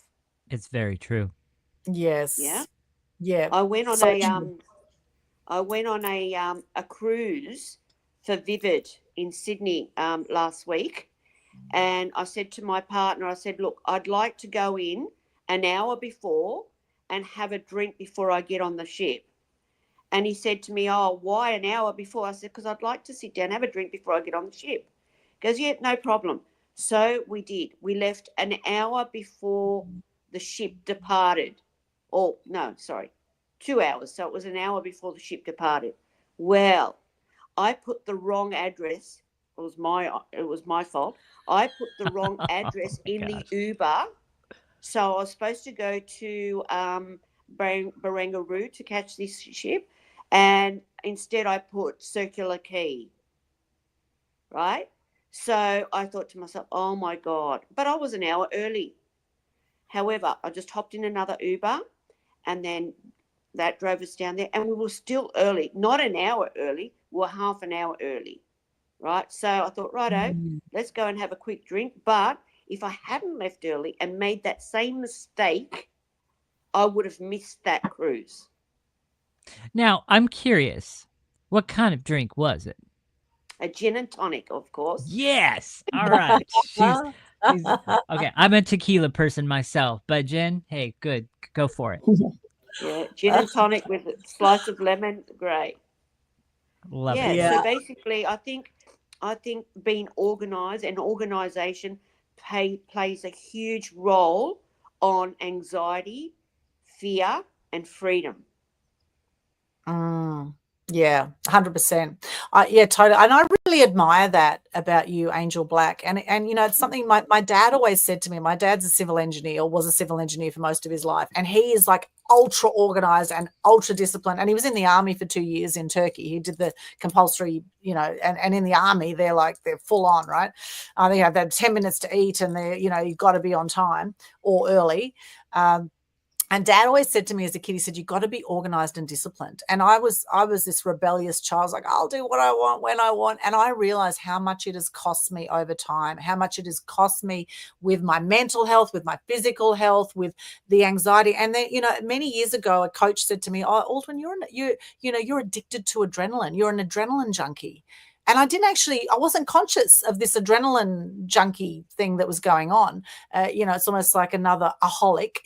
It's very true. Yes. Yeah. I went on a cruise for Vivid in Sydney last week, and I said to my partner, I said, look, I'd like to go in an hour before and have a drink before I get on the ship. And he said to me, oh, why an hour before? I said, because I'd like to sit down and have a drink before I get on the ship. He goes, yeah, no problem. So we did. We left an hour before the ship departed. 2 hours. So it was an hour before the ship departed. Well, I put the wrong address. It was my fault. I put the wrong address in the Uber. So I was supposed to go to Barangaroo to catch this ship, and instead I put Circular Quay. Right? So I thought to myself, oh my God. But I was an hour early. However, I just hopped in another Uber, and then that drove us down there, and we were still early, not an hour early, we were half an hour early, right? So I thought, righto, let's go and have a quick drink. But if I hadn't left early and made that same mistake, I would have missed that cruise. Now, I'm curious, what kind of drink was it? A gin and tonic, of course. Yes. All right. She's okay. I'm a tequila person myself, but Jen, hey, good Go for it. Yeah, gin and tonic with a slice of lemon, great. Love Yeah, it. Yeah. so basically I think being organized and organization plays a huge role on anxiety, fear, and freedom. Yeah, 100%. Yeah, totally. And I really admire that about you, Angel Black. And it's something my dad always said to me. My dad's a civil engineer, or was a civil engineer for most of his life. And he is like ultra organized and ultra disciplined. And he was in the army for 2 years in Turkey. He did the compulsory, and in the army, they're full on, right? They have 10 minutes to eat, and you've got to be on time or early. And Dad always said to me as a kid, he said, you've got to be organized and disciplined. And I was this rebellious child. I was like, I'll do what I want when I want. And I realized how much it has cost me over time, how much it has cost me with my mental health, with my physical health, with the anxiety. And then, many years ago, a coach said to me, oh, Aldwyn, you're addicted to adrenaline. You're an adrenaline junkie. And I wasn't conscious of this adrenaline junkie thing that was going on. It's almost like another aholic,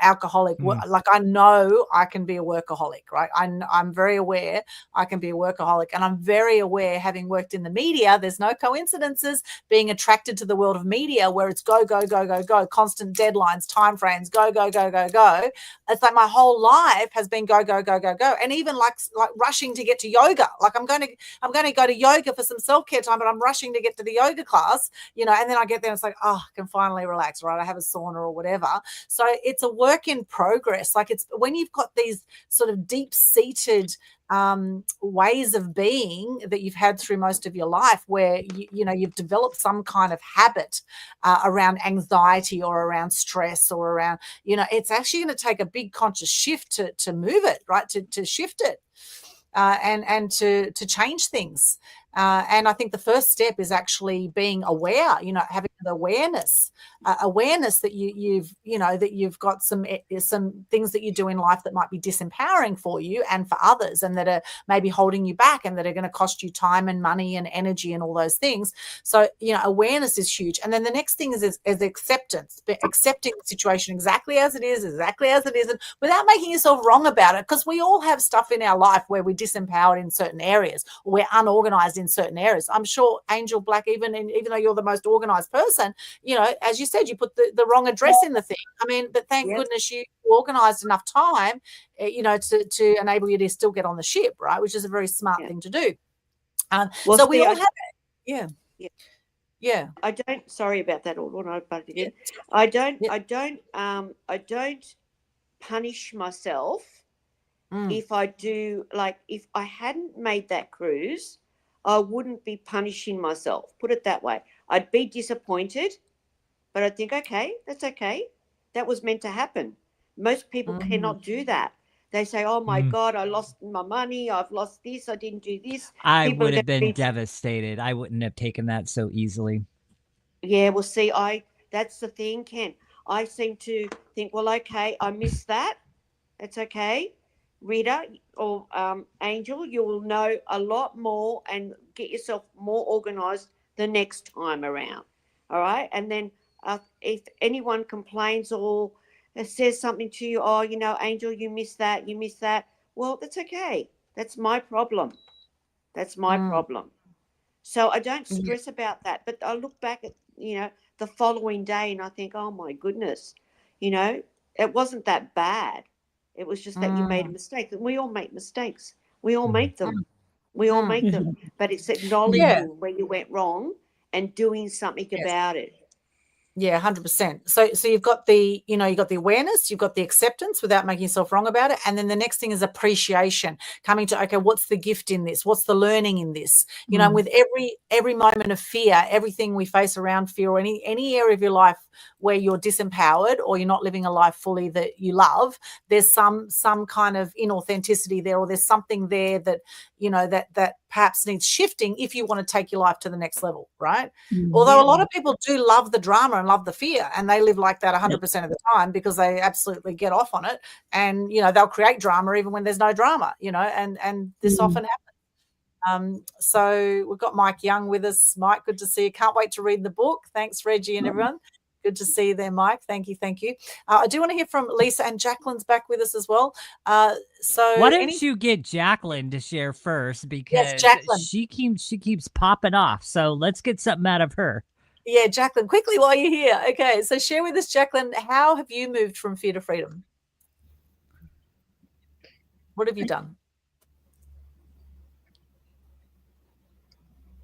alcoholic. Like, I know I can be a workaholic, right? I'm very aware I can be a workaholic. And I'm very aware, having worked in the media, there's no coincidences, being attracted to the world of media where it's go, go, go, go, go, constant deadlines, timeframes, go, go, go, go, go. It's like my whole life has been go, go, go, go, go. And even like rushing to get to yoga. Like I'm going to go to yoga for some self-care time, but I'm rushing to get to the yoga class, and then I get there and it's like, oh, I can finally relax, right? I have a sauna or whatever. So it's a work in progress. Like, it's when you've got these sort of deep-seated ways of being that you've had through most of your life, where you've developed some kind of habit around anxiety or around stress or around, it's actually going to take a big conscious shift to move it, right? To shift it. And to change things. And I think the first step is actually being aware, having the awareness that you've got some things that you do in life that might be disempowering for you and for others, and that are maybe holding you back, and that are going to cost you time and money and energy and all those things. So, awareness is huge. And then the next thing is acceptance, accepting the situation exactly as it is, and without making yourself wrong about it, because we all have stuff in our life where we're disempowered in certain areas, or we're unorganized in certain areas. I'm sure, Angel Black, even though you're the most organized person, as you said, you put the wrong address in the thing. I mean, but thank goodness you organized enough time, to enable you to still get on the ship, right? Which is a very smart thing to do. So we all have, yeah. I don't. Sorry about that, Aldwyn. I butted in. I don't punish myself if I do. Like, if I hadn't made that cruise, I wouldn't be punishing myself. Put it that way. I'd be disappointed, but I'd think, okay, that's okay. That was meant to happen. Most people cannot do that. They say, oh my God, I lost my money. I've lost this. I didn't do this. I would have been devastated. I wouldn't have taken that so easily. Yeah, well, see, that's the thing, Ken. I seem to think, well, okay, I missed that. That's okay. Rita or Angel, you will know a lot more and get yourself more organized the next time around. All right. And then if anyone complains or says something to you, oh, Angel, you missed that. Well, that's okay. That's my problem. So I don't stress about that. But I look back at, the following day and I think, oh, my goodness, it wasn't that bad. It was just that you made a mistake. And we all make mistakes. We all make them. But it's acknowledging where you went wrong and doing something about it. Yeah, 100%. So you've got the, you've got the awareness, you've got the acceptance without making yourself wrong about it. And then the next thing is appreciation, coming to, okay, what's the gift in this? What's the learning in this? And with every moment of fear, everything we face around fear, or any area of your life where you're disempowered or you're not living a life fully that you love, there's some kind of inauthenticity there, or there's something there that, that perhaps needs shifting if you want to take your life to the next level, right? Although a lot of people do love the drama and love the fear, and they live like that 100% of the time because they absolutely get off on it, and they'll create drama even when there's no drama, and this often happens. So we've got Mike Young with us. Mike, good to see you. Can't wait to read the book. Thanks, Reggie and everyone. Good to see you there, Mike. Thank you. I do want to hear from Lisa, and Jacalyn's back with us as well. So why don't you get Jacalyn to share first, because Jacalyn. she keeps popping off. So let's get something out of her. Yeah, Jacalyn, quickly while you're here. Okay, so share with us, Jacalyn, how have you moved from fear to freedom? What have you done?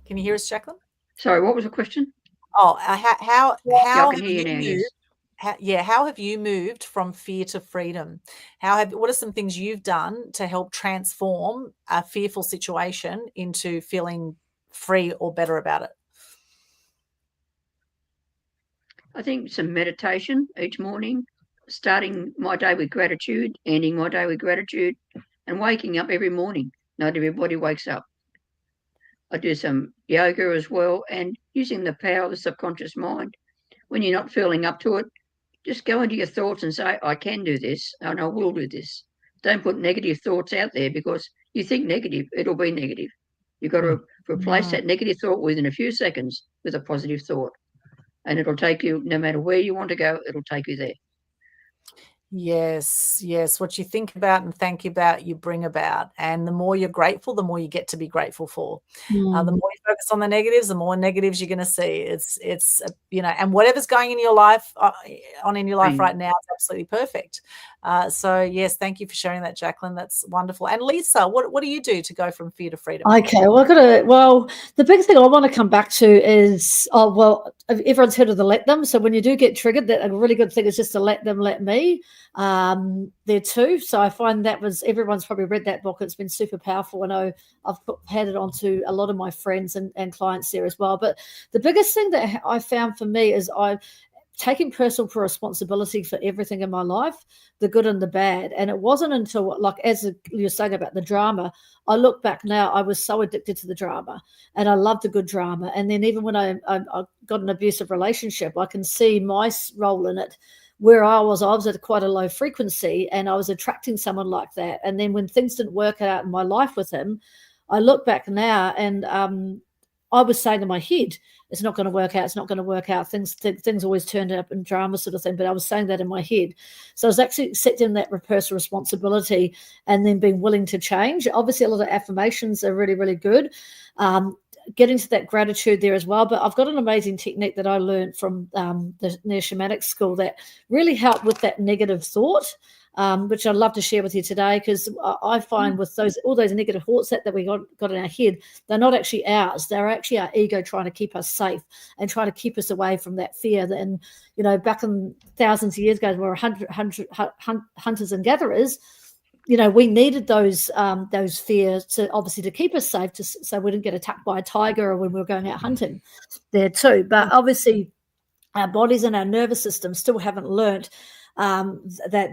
Can you hear us, Jacalyn? Sorry, what was the question? Oh, how I have can hear you now, moved? yes. How have you moved from fear to freedom? What are some things you've done to help transform a fearful situation into feeling free or better about it? I think some meditation each morning, starting my day with gratitude, ending my day with gratitude, and waking up every morning. Not everybody wakes up. I do some yoga as well, and using the power of the subconscious mind. When you're not feeling up to it, just go into your thoughts and say, I can do this and I will do this. Don't put negative thoughts out there, because you think negative, it'll be negative. You've got to replace that negative thought within a few seconds with a positive thought. And it'll take you, no matter where you want to go, it'll take you there. Yes. What you think about and thank about, you bring about. And the more you're grateful, the more you get to be grateful for. The more you focus on the negatives, the more negatives you're going to see. It's and whatever's going in your life, right now, is absolutely perfect. So yes, thank you for sharing that, Jacalyn. That's wonderful. And Lisa, what do you do to go from fear to freedom? Okay, the big thing I want to come back to is, everyone's heard of the let them. So when you do get triggered, that a really good thing is just to let them let me there too. So I find everyone's probably read that book. It's been super powerful. I know I've had it onto a lot of my friends and clients there as well. But the biggest thing that I found for me is taking personal responsibility for everything in my life, the good and the bad. And it wasn't until, like, as you're saying about the drama, I look back now, I was so addicted to the drama and I loved a good drama. And then even when I got an abusive relationship, I can see my role in it, where I was at quite a low frequency and I was attracting someone like that. And then when things didn't work out in my life with him, I look back now and I was saying in my head, it's not going to work out. It's not going to work out. Things always turned up in drama sort of thing. But I was saying that in my head. So I was actually accepting that personal responsibility and then being willing to change. Obviously, a lot of affirmations are really, really good. Getting to that gratitude there as well. But I've got an amazing technique that I learned from the Neo Shamanic school that really helped with that negative thought, which I'd love to share with you today, because I find with all those negative thoughts that we got in our head, they're not actually ours. They're actually our ego trying to keep us safe and trying to keep us away from that fear. And, back in thousands of years ago, we were hunters and gatherers. We needed those fears to keep us safe, so we didn't get attacked by a tiger or when we were going out hunting there too. But obviously our bodies and our nervous system still haven't learnt that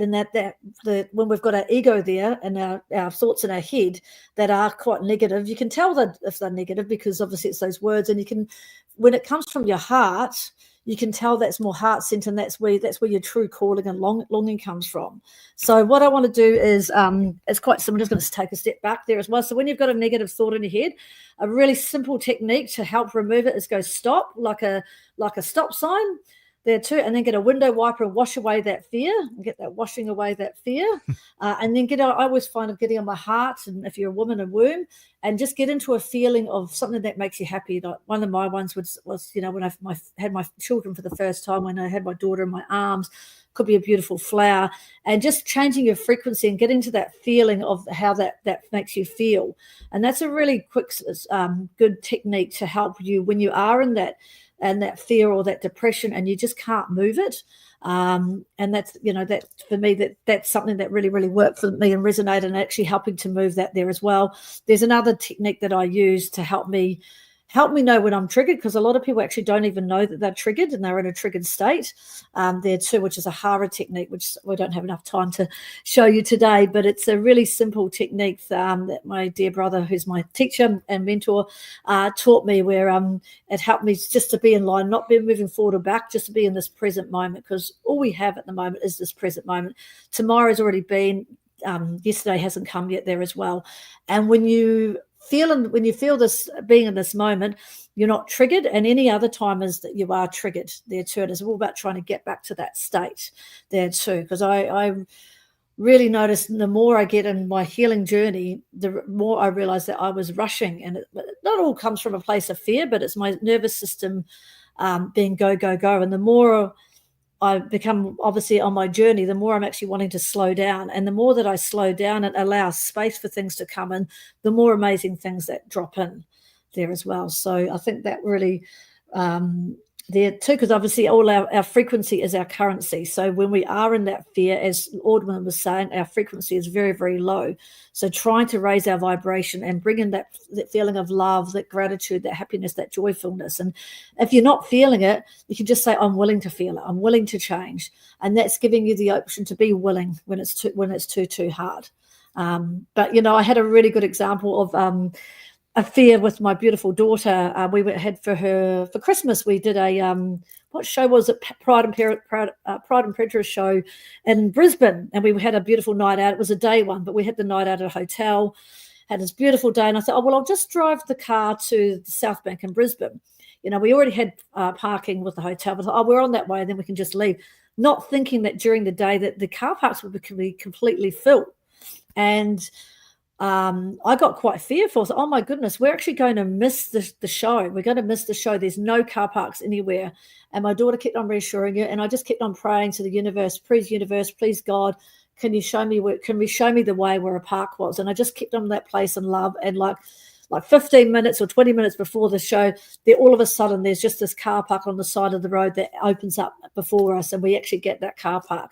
when we've got our ego there and our thoughts in our head that are quite negative, you can tell that if they're negative, because obviously it's those words, and when it comes from your heart, you can tell that's more heart-centered, and that's where your true calling and longing comes from. So what I want to do is, it's quite simple. I'm just going to take a step back there as well. So when you've got a negative thought in your head, a really simple technique to help remove it is go stop, like a stop sign there too, and then get a window wiper and wash away that fear, and get that washing away that fear, and then I always find getting on my heart, and if you're a woman in womb, and just get into a feeling of something that makes you happy. Like one of my ones was when I had my children for the first time, when I had my daughter in my arms, could be a beautiful flower, and just changing your frequency and getting to that feeling of how that makes you feel. And that's a really quick, good technique to help you when you are in that fear or that depression and you just can't move it. And that's, that for me, that's something that really, really worked for me and resonated, and actually helping to move that there as well. There's another technique that I use to help me know when I'm triggered, because a lot of people actually don't even know that they're triggered and they're in a triggered state there too, which is a Hara technique, which we don't have enough time to show you today, but it's a really simple technique that my dear brother, who's my teacher and mentor, taught me, where it helped me just to be in line, not be moving forward or back, just to be in this present moment, because all we have at the moment is this present moment. Tomorrow's already been, yesterday hasn't come yet there as well. And when you when you feel this, being in this moment, you're not triggered, and any other time is that you are triggered there too. And it's all about trying to get back to that state there too, because I really noticed the more I get in my healing journey, the more I realize that I was rushing, and it not all comes from a place of fear, but it's my nervous system being go, go, go. And the more I become obviously on my journey, the more I'm actually wanting to slow down. And the more that I slow down and allow space for things to come in, the more amazing things that drop in there as well. So I think that really there too, because obviously all our frequency is our currency. So when we are in that fear, as Aldwyn was saying, our frequency is very, very low. So trying to raise our vibration and bring in that feeling of love, that gratitude, that happiness, that joyfulness. And if you're not feeling it, you can just say, I'm willing to feel it. I'm willing to change. And that's giving you the option to be willing when it's too hard. But, you know, I had a really good example of a fear with my beautiful daughter. We had for Christmas, we did a what show was it? Pride and Prejudice show in Brisbane, and we had a beautiful night out. It was a day one, but we had the night out at a hotel, had this beautiful day, and I thought, oh well, I'll just drive the car to the South Bank in Brisbane. You know, we already had parking with the hotel, but I thought, oh, we're on that way, and then we can just leave. Not thinking that during the day that the car parks would be completely filled, and I got quite fearful. So, oh my goodness, we're actually going to miss the show. We're going to miss the show. There's no car parks anywhere. And my daughter kept on reassuring it, and I just kept on praying to the universe, please God, can you show me the way where a park was? And I just kept on that place in love. And like 15 minutes or 20 minutes before the show, there all of a sudden there's just this car park on the side of the road that opens up before us, and we actually get that car park.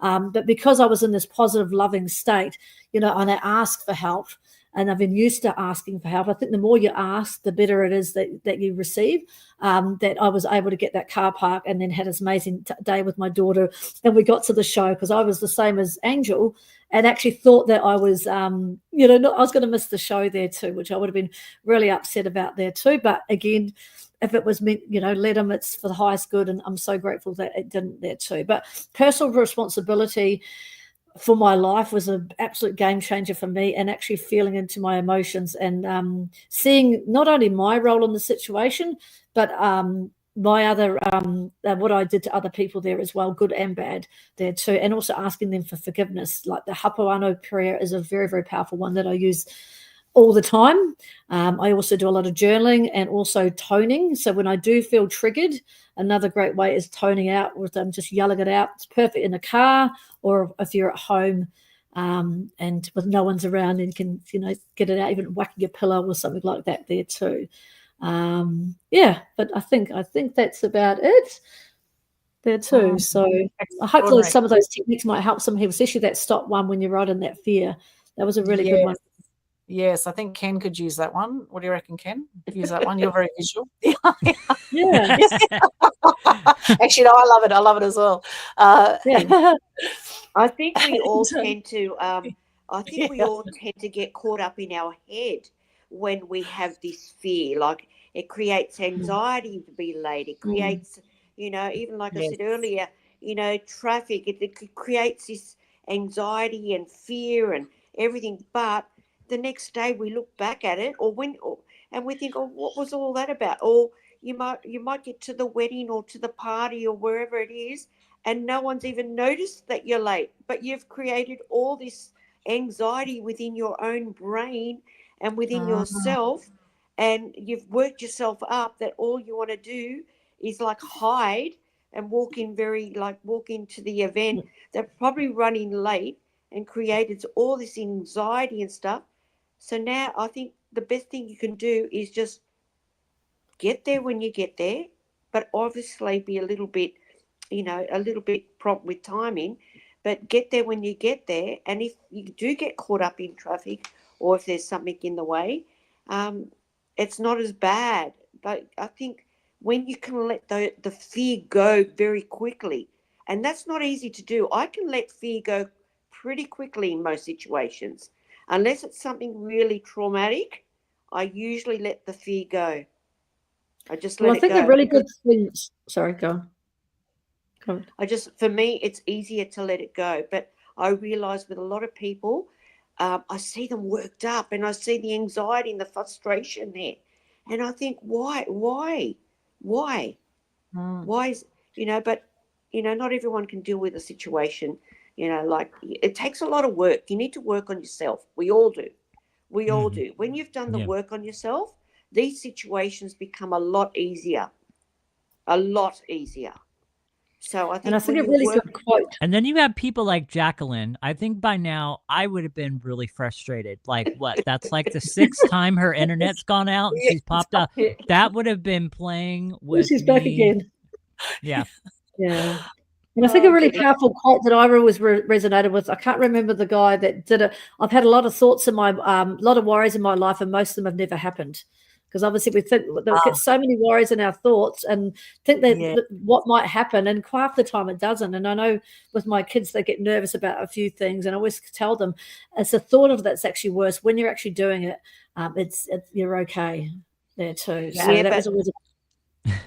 But because I was in this positive, loving state, you know, and I asked for help, and I've been used to asking for help. I think the more you ask, the better it is that you receive. That I was able to get that car park, and then had this amazing day with my daughter. And we got to the show because I was the same as Angel, and actually thought that I was, I was going to miss the show there too, which I would have been really upset about there too. But again, if it was meant, let them, it's for the highest good. And I'm so grateful that it didn't there too. But personal responsibility for my life was an absolute game changer for me, and actually feeling into my emotions and seeing not only my role in the situation, but my other, what I did to other people there as well, good and bad there too. And also asking them for forgiveness. Like the Hapuano prayer is a very, very powerful one that I use all the time. I also do a lot of journaling and also toning. So when I do feel triggered, another great way is toning out with just yelling it out. It's perfect in a car, or if you're at home and with no one's around, and you can, get it out, even whacking your pillow or something like that there too. But I think that's about it there too. So hopefully some of those techniques might help some people, especially that stop one when you're right in that fear. That was a really good one. Yes, I think Ken could use that one. What do you reckon, Ken? Use that one. You're very visual. Yeah. Actually, no, I love it. I love it as well. I think we all tend to. We all tend to get caught up in our head when we have this fear. Like it creates anxiety to be late. It creates, even like I said earlier, traffic. It creates this anxiety and fear and everything. But the next day we look back at it, and we think, oh, what was all that about? Or you might get to the wedding or to the party or wherever it is, and no one's even noticed that you're late. But you've created all this anxiety within your own brain and within yourself, and you've worked yourself up that all you want to do is like hide and walk into the event. They're probably running late and created all this anxiety and stuff. So now I think the best thing you can do is just get there when you get there, but obviously be a little bit prompt with timing, but get there when you get there. And if you do get caught up in traffic, or if there's something in the way, it's not as bad. But I think when you can let the fear go very quickly, and that's not easy to do. I can let fear go pretty quickly in most situations. Unless it's something really traumatic, I usually let the fear go. I just let it go. I think a really good thing. Sorry, go on. For me, it's easier to let it go. But I realise with a lot of people, I see them worked up, and I see the anxiety and the frustration there. And I think, why is, but, not everyone can deal with a situation, like it takes a lot of work. You need to work on yourself. We all do. We all do. When you've done the work on yourself, these situations become a lot easier. So I think, And I think a really good quote. And then you have people like Jacalyn. I think by now I would have been really frustrated. Like, what? That's like the 6th time her internet's gone out and she's popped up. That would have been playing with She's me. back again. Yeah. Yeah. And I think a really powerful quote that I always resonated with, I can't remember the guy that did it. I've had a lot of thoughts in my, lot of worries in my life, and most of them have never happened. Because obviously we think we get so many worries in our thoughts and think that what might happen, and quite half the time it doesn't. And I know with my kids, they get nervous about a few things, and I always tell them it's the thought of that's actually worse. When you're actually doing it, it's you're okay there too. So that was always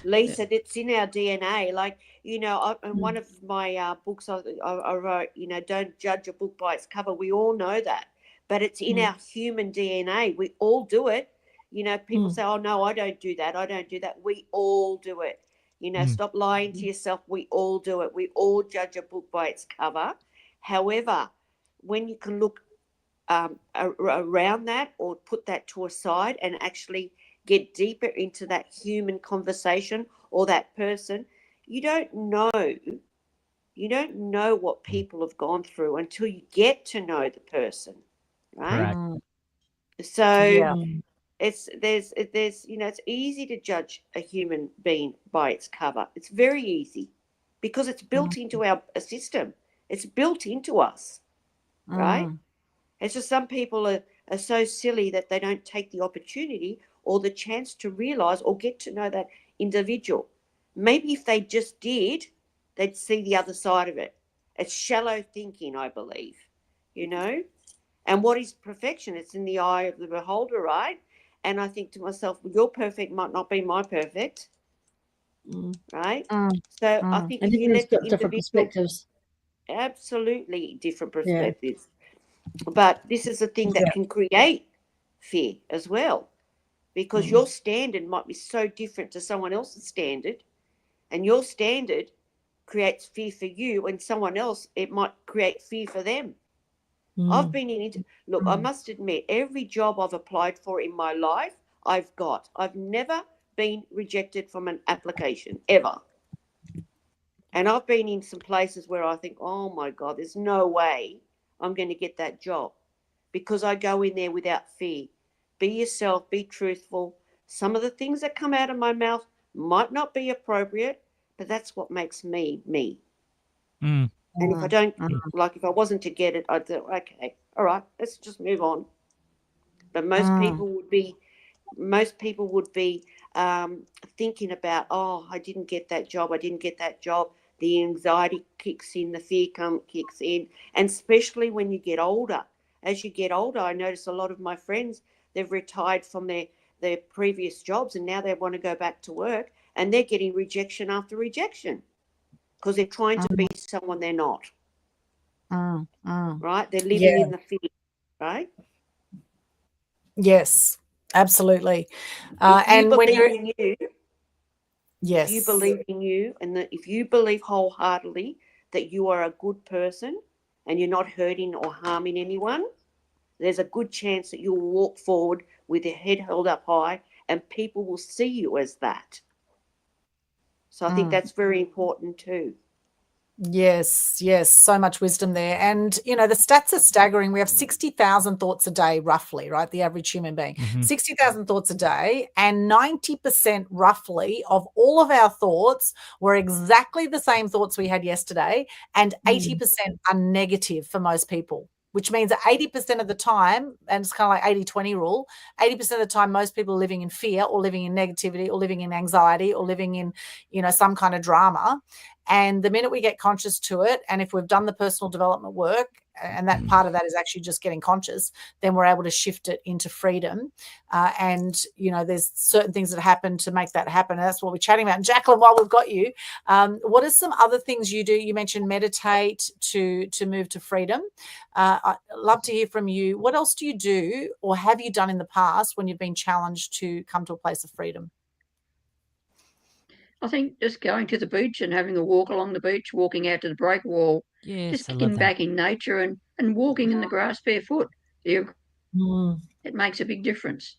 Lisa, it's in our DNA. Like, in one of my books, I wrote, don't judge a book by its cover. We all know that, but it's in our human DNA. We all do it. People say, oh, no, I don't do that. I don't do that. We all do it. Stop lying to yourself. We all do it. We all judge a book by its cover. However, when you can look around that, or put that to a side and actually get deeper into that human conversation or that person, you don't know what people have gone through until you get to know the person, right? Correct. So it's easy to judge a human being by its cover. It's very easy because it's built into our system. It's built into us, right? It's just some people are so silly that they don't take the opportunity or the chance to realize or get to know that individual. Maybe if they just did, they'd see the other side of it. It's shallow thinking, I believe, And what is perfection? It's in the eye of the beholder, right? And I think to myself, well, your perfect might not be my perfect, right? So I think and if you let the different perspectives. Absolutely different perspectives. But this is a thing that can create fear as well, because your standard might be so different to someone else's standard, and your standard creates fear for you, and someone else, it might create fear for them. I've been look, I must admit, every job I've applied for in my life, I've never been rejected from an application, ever. And I've been in some places where I think, oh my God, there's no way I'm going to get that job, because I go in there without fear. Be yourself, be truthful. Some of the things that come out of my mouth might not be appropriate, but that's what makes me, me. And if I don't, if I wasn't to get it, I'd think, okay, all right, let's just move on. But most people would be thinking about, oh, I didn't get that job. The anxiety kicks in, the fear kicks in, and especially when you get older. As you get older, I notice a lot of my friends, they've retired from their previous jobs, and now they want to go back to work, and they're getting rejection after rejection because they're trying to be someone they're not. Right? They're living in the fear, right? Yes, absolutely. And when you're in you, yes, if you believe in you, and that if you believe wholeheartedly that you are a good person and you're not hurting or harming anyone, there's a good chance that you'll walk forward with your head held up high, and people will see you as that. So I think that's very important too. Yes, so much wisdom there. And, the stats are staggering. We have 60,000 thoughts a day, roughly, right? The average human being, 60,000 thoughts a day, and 90% roughly of all of our thoughts were exactly the same thoughts we had yesterday, and 80% are negative for most people, which means that 80% of the time, and it's kind of like 80-20 rule, 80% of the time, most people are living in fear or living in negativity or living in anxiety or living in, some kind of drama. And the minute we get conscious to it, and if we've done the personal development work and that part of that is actually just getting conscious, then we're able to shift it into freedom. And, there's certain things that happen to make that happen. And that's what we're chatting about. And Jacalyn, while we've got you, what are some other things you do? You mentioned meditate to move to freedom. I'd love to hear from you. What else do you do or have you done in the past when you've been challenged to come to a place of freedom? I think just going to the beach and having a walk along the beach, walking out to the break wall, just getting back in nature and walking in the grass barefoot. It makes a big difference.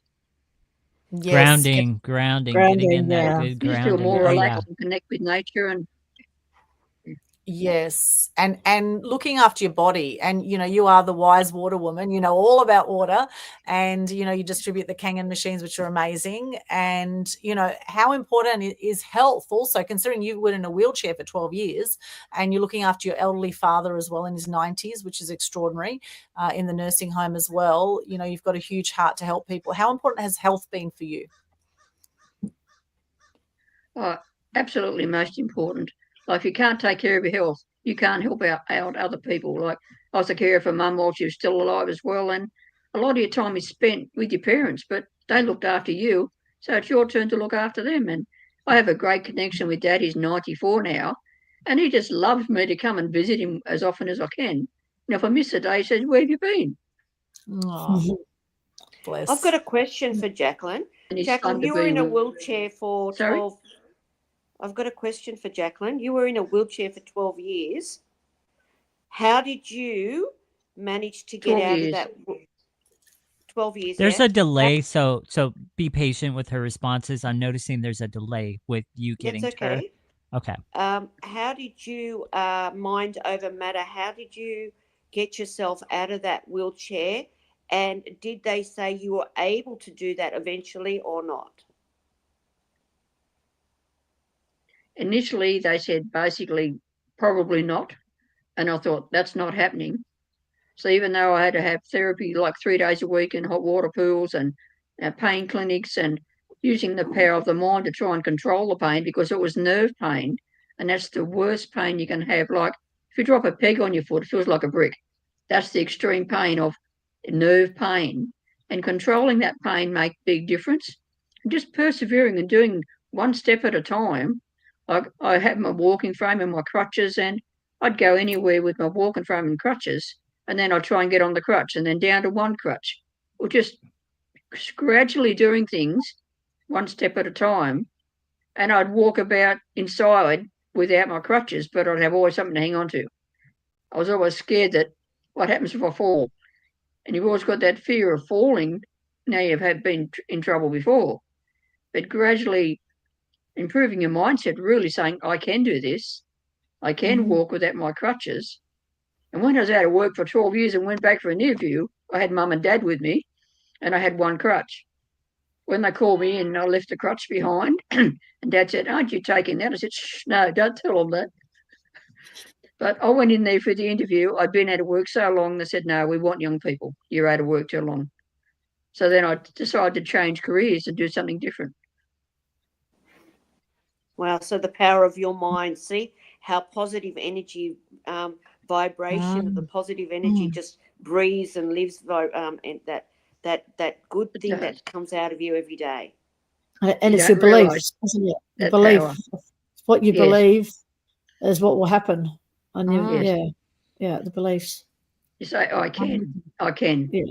Yes. Grounding, getting in that good You just grounding. feel more relaxed and connect with nature. And yes, and looking after your body, and you are the wise water woman, all about water, and you distribute the Kangen machines, which are amazing, and how important is health also, considering you were in a wheelchair for 12 years and you're looking after your elderly father as well in his 90s, which is extraordinary, in the nursing home as well. You've got a huge heart to help people. How important has health been for you? Absolutely most important. Like, if you can't take care of your health, you can't help out other people. Like, I was a carer for Mum while she was still alive as well, and a lot of your time is spent with your parents, but they looked after you, so it's your turn to look after them. And I have a great connection with Dad. He's 94 now, and he just loves me to come and visit him as often as I can. And if I miss a day, he says, "Where have you been?" Oh, bless. I've got a question for Jacalyn. Jacalyn, you were in a wheelchair for 12. I've got a question for Jacalyn. You were in a wheelchair for 12 years. How did you manage to get out of that? 12 years. There's a delay, so be patient with her responses. I'm noticing there's a delay with you getting That's to her. okay. Okay. How did you mind over matter? How did you get yourself out of that wheelchair? And did they say you were able to do that eventually or not? Initially, they said basically probably not. And I thought, that's not happening. So even though I had to have therapy like 3 days a week in hot water pools and pain clinics and using the power of the mind to try and control the pain, because it was nerve pain. And that's the worst pain you can have. Like, if you drop a peg on your foot, it feels like a brick. That's the extreme pain of nerve pain. And controlling that pain makes a big difference. And just persevering and doing one step at a time. Like, I have my walking frame and my crutches, and I'd go anywhere with my walking frame and crutches, and then I'd try and get on the crutch and then down to one crutch, or just gradually doing things one step at a time. And I'd walk about inside without my crutches, but I'd have always something to hang on to. I was always scared that what happens if I fall? And you've always got that fear of falling. Now you've been in trouble before. But gradually improving your mindset, really saying, I can do this. I can walk without my crutches. And when I was out of work for 12 years and went back for an interview, I had Mum and Dad with me, and I had one crutch. When they called me in, I left the crutch behind, and Dad said, "Aren't you taking that?" I said, "Shh, no, don't tell them that." But I went in there for the interview. I'd been out of work so long, they said, "No, we want young people. You're out of work too long." So then I decided to change careers and do something different. Wow, so the power of your mind. See how positive energy, vibration of the positive energy just breathes and lives, and that good thing that comes out of you every day. And it's your beliefs, isn't it? Your belief. What you believe is what will happen. And the beliefs. You say, I can. Yeah.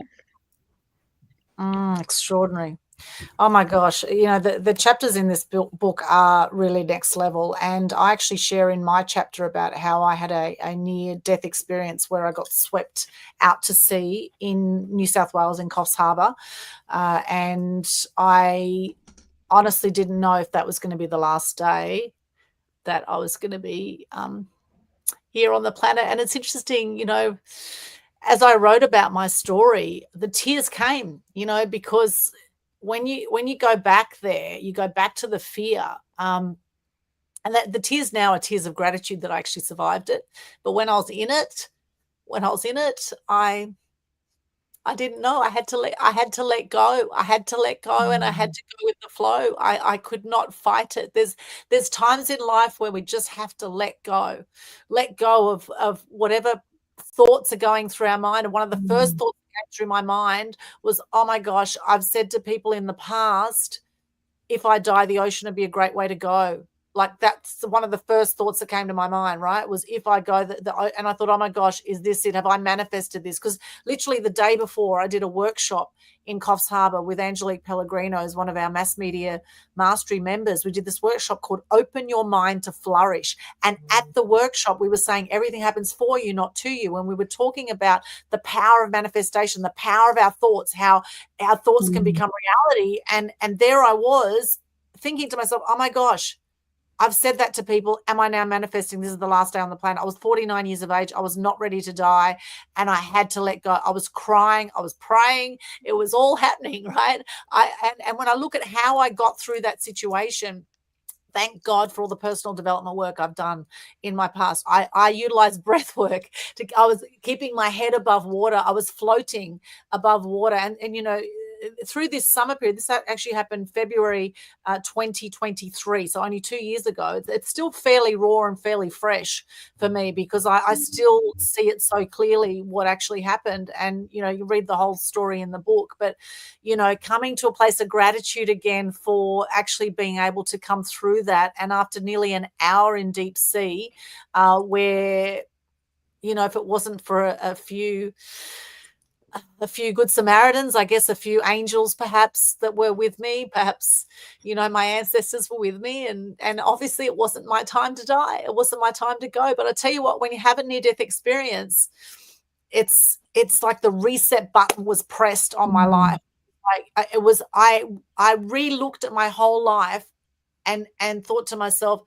Extraordinary. Oh my gosh. The chapters in this book are really next level. And I actually share in my chapter about how I had a near-death experience where I got swept out to sea in New South Wales in Coffs Harbour. And I honestly didn't know if that was going to be the last day that I was going to be here on the planet. And it's interesting, as I wrote about my story, the tears came, because when you go back there, you go back to the fear, and that the tears now are tears of gratitude that I actually survived it. But when I was in it, I didn't know. I had to let go. I had to let go, and I had to go with the flow. I could not fight it. There's times in life where we just have to let go of whatever thoughts are going through our mind. And one of the first thoughts that came through my mind was, oh my gosh, I've said to people in the past, if I die, the ocean would be a great way to go. Like that's one of the first thoughts that came to my mind, right? Was if I go, and I thought, oh my gosh, is this it? Have I manifested this? Because literally the day before I did a workshop in Coffs Harbour with Angelique Pellegrino, as one of our mass media mastery members. We did this workshop called Open Your Mind to Flourish. And at the workshop, we were saying everything happens for you, not to you. And we were talking about the power of manifestation, the power of our thoughts, how our thoughts can become reality. And there I was thinking to myself, oh my gosh, I've said that to people. Am I now manifesting? This is the last day on the planet. I was 49 years of age. I was not ready to die. And I had to let go. I was crying. I was praying. It was all happening, right? And when I look at how I got through that situation, thank God for all the personal development work I've done in my past. I utilized breath work. I was keeping my head above water. I was floating above water. And you know, through this summer period, this actually happened February 2023, so only 2 years ago. It's still fairly raw and fairly fresh for me because I still see it so clearly what actually happened. And, you know, you read the whole story in the book, but, you know, coming to a place of gratitude again for actually being able to come through that. And after nearly an hour in deep sea, where, you know, if it wasn't for a few good Samaritans, I guess a few angels perhaps that were with me, perhaps, you know, my ancestors were with me, and obviously it wasn't my time to die. It wasn't my time to go. But I tell you what, when you have a near-death experience, it's like the reset button was pressed on my life. Like it was, I re-looked at my whole life and thought to myself,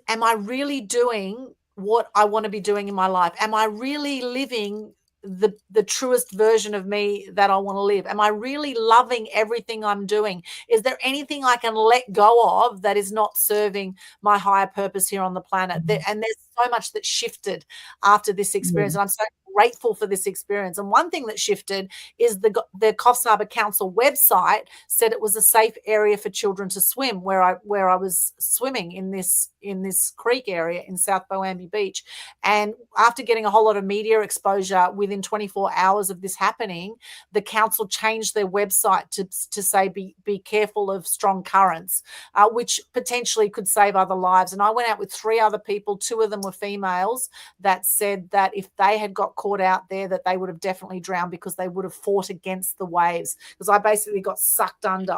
am I really doing what I want to be doing in my life? Am I really living the truest version of me that I want to live? Am I really loving everything I'm doing? Is there anything I can let go of that is not serving my higher purpose here on the planet? And there's so much that shifted after this experience. And I'm so grateful for this experience. And one thing that shifted is the Coffs Harbour Council website said it was a safe area for children to swim where I was swimming in this creek area in South Boambi Beach. And after getting a whole lot of media exposure within 24 hours of this happening, the council changed their website to say be careful of strong currents, which potentially could save other lives. And I went out with 3 other people, 2 of them were females, that said that if they had got caught out there, that they would have definitely drowned because they would have fought against the waves. Because I basically got sucked under.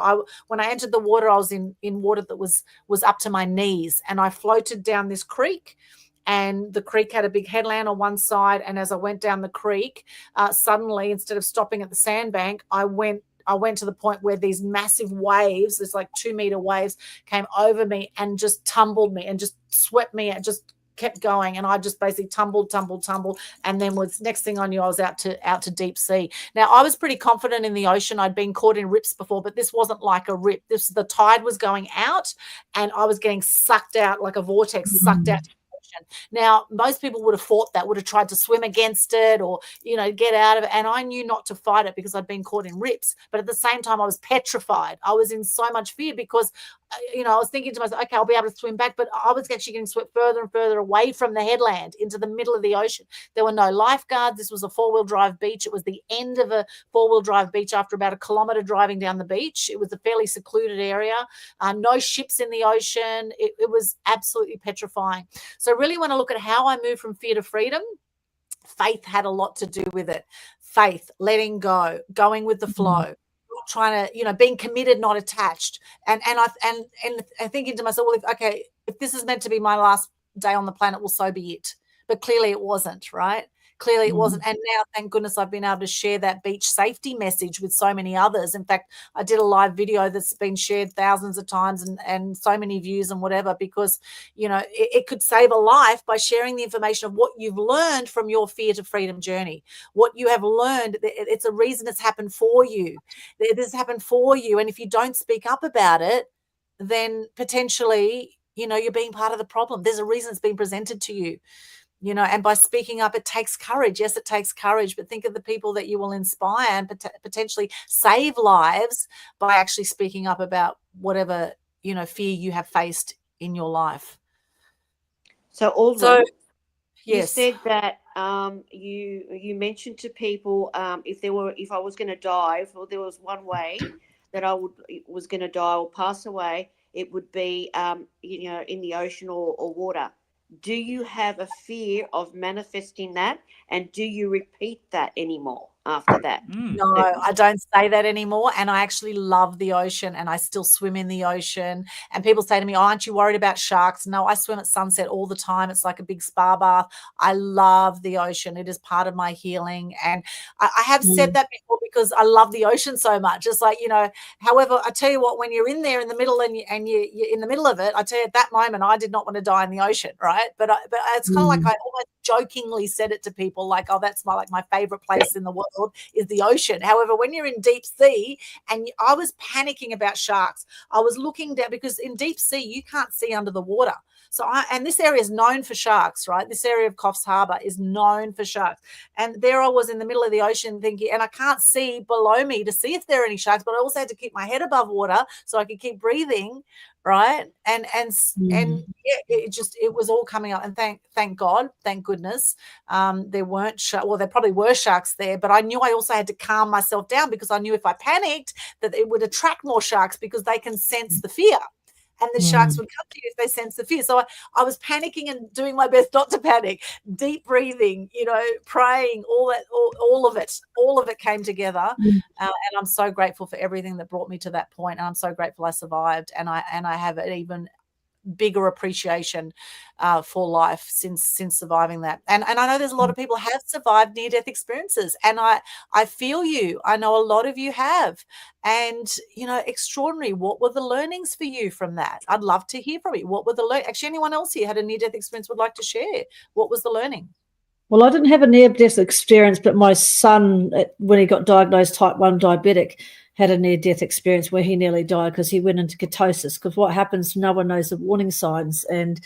When I entered the water, I was in water that was up to my knees, and I floated down this creek. And the creek had a big headland on one side. And as I went down the creek, suddenly, instead of stopping at the sandbank, I went to the point where these massive waves, there's like 2-meter waves, came over me and just tumbled me and just swept me and just kept going. And I just basically tumbled. And then next thing I knew, I was out to deep sea. Now, I was pretty confident in the ocean. I'd been caught in rips before, but this wasn't like a rip. The tide was going out and I was getting sucked out like a vortex, sucked out. Now, most people would have fought that, would have tried to swim against it or, you know, get out of it. And I knew not to fight it because I'd been caught in rips. But at the same time, I was petrified. I was in so much fear because, you know, I was thinking to myself, okay, I'll be able to swim back. But I was actually getting swept further and further away from the headland into the middle of the ocean. There were no lifeguards. This was a 4-wheel drive beach. It was the end of a 4-wheel drive beach after about 1 kilometre driving down the beach. It was a fairly secluded area. No ships in the ocean. It was absolutely petrifying. So really want to look at how I moved from fear to freedom. Faith had a lot to do with it. Faith, letting go, going with the flow, not trying to, you know, being committed, not attached. And thinking to myself, well, if this is meant to be my last day on the planet, well, so be it. But clearly it wasn't, right? Clearly it wasn't. And now, thank goodness, I've been able to share that beach safety message with so many others. In fact, I did a live video that's been shared thousands of times and so many views and whatever, because, you know, it could save a life by sharing the information of what you've learned from your fear to freedom journey. What you have learned, it's a reason it's happened for you. This happened for you. And if you don't speak up about it, then potentially, you know, you're being part of the problem. There's a reason it's been presented to you. You know, and by speaking up, it takes courage. Yes, it takes courage, but think of the people that you will inspire and potentially save lives by actually speaking up about whatever, you know, fear you have faced in your life. So, Aldwyn, You Yes. said that you mentioned to people if I was going to die, if there was one way that was going to die or pass away, it would be in the ocean or water. Do you have a fear of manifesting that, and do you repeat that anymore after that? No, I don't say that anymore. And I actually love the ocean, and I still swim in the ocean. And people say to me, "Oh, aren't you worried about sharks?" No, I swim at sunset all the time. It's like a big spa bath. I love the ocean. It is part of my healing. And I have said that before because I love the ocean so much. It's like, however, I tell you what, when you're in there in the middle and you're in the middle of it, I tell you at that moment, I did not want to die in the ocean, right? But it's kind of like I almost jokingly said it to people like, "Oh, that's my favorite place in the world is the ocean." However, when you're in deep sea, and I was panicking about sharks, I was looking down because in deep sea you can't see under the water. So and this area is known for sharks, right? This area of Coffs Harbour is known for sharks. And there I was in the middle of the ocean thinking, and I can't see below me to see if there are any sharks, but I also had to keep my head above water so I could keep breathing, right? And it was all coming up. And thank God, thank goodness, there weren't there probably were sharks there, but I knew I also had to calm myself down because I knew if I panicked that it would attract more sharks because they can sense the fear. And the sharks would come to you if they sense the fear. So I was panicking and doing my best not to panic, deep breathing, praying, all of it came together. And I'm so grateful for everything that brought me to that point. And I'm so grateful I survived. And I have an even bigger appreciation for life since surviving that. And I know there's a lot of people have survived near-death experiences, and I feel you. I know a lot of you have, and extraordinary. What were the learnings for you from that? I'd love to hear from you. What were the actually anyone else here had a near-death experience would like to share? What was the learning? Well, I didn't have a near-death experience, but my son, when he got diagnosed type 1 diabetic, had a near-death experience where he nearly died because he went into ketosis. Because what happens, no one knows the warning signs. And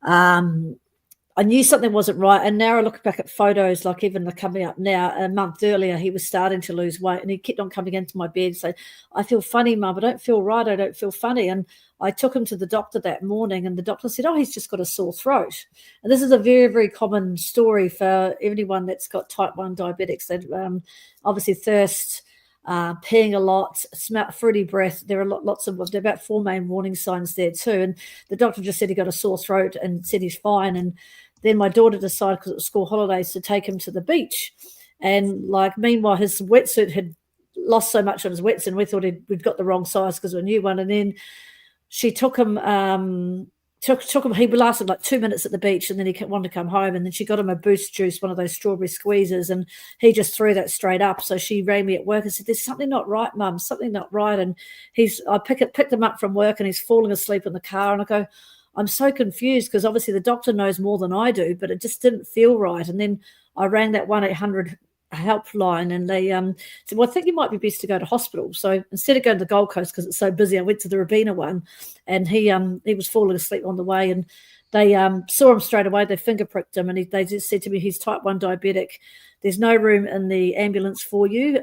I knew something wasn't right. And now I look back at photos, like even the coming up now, a month earlier, he was starting to lose weight, and he kept on coming into my bed saying, "I feel funny, Mum. I don't feel right. I don't feel funny." And I took him to the doctor that morning, and the doctor said, "Oh, he's just got a sore throat." And this is a very, very common story for anyone that's got type 1 diabetics. They obviously thirst, peeing a lot, fruity breath. There are lots of there are about 4 main warning signs there too. And the doctor just said he got a sore throat and said he's fine. And then my daughter decided, because it was school holidays, to take him to the beach. And meanwhile, his wetsuit had lost so much on his wetsuit, and we thought we'd got the wrong size because of a new one. And then she took him. Took him. He lasted like 2 minutes at the beach, and then he wanted to come home. And then she got him a Boost juice, one of those strawberry squeezes, and he just threw that straight up. So she rang me at work and said, "There's something not right, Mum. Something not right." And I picked him up from work, and he's falling asleep in the car. And I go, "I'm so confused," because obviously the doctor knows more than I do, but it just didn't feel right. And then I rang that 1-800 helpline, and they said, "Well, I think you might be best to go to hospital." So instead of going to the Gold Coast because it's so busy, I went to the Robina one, and he was falling asleep on the way, and they saw him straight away. They finger pricked him, and they just said to me, "He's type 1 diabetic. There's no room in the ambulance for you.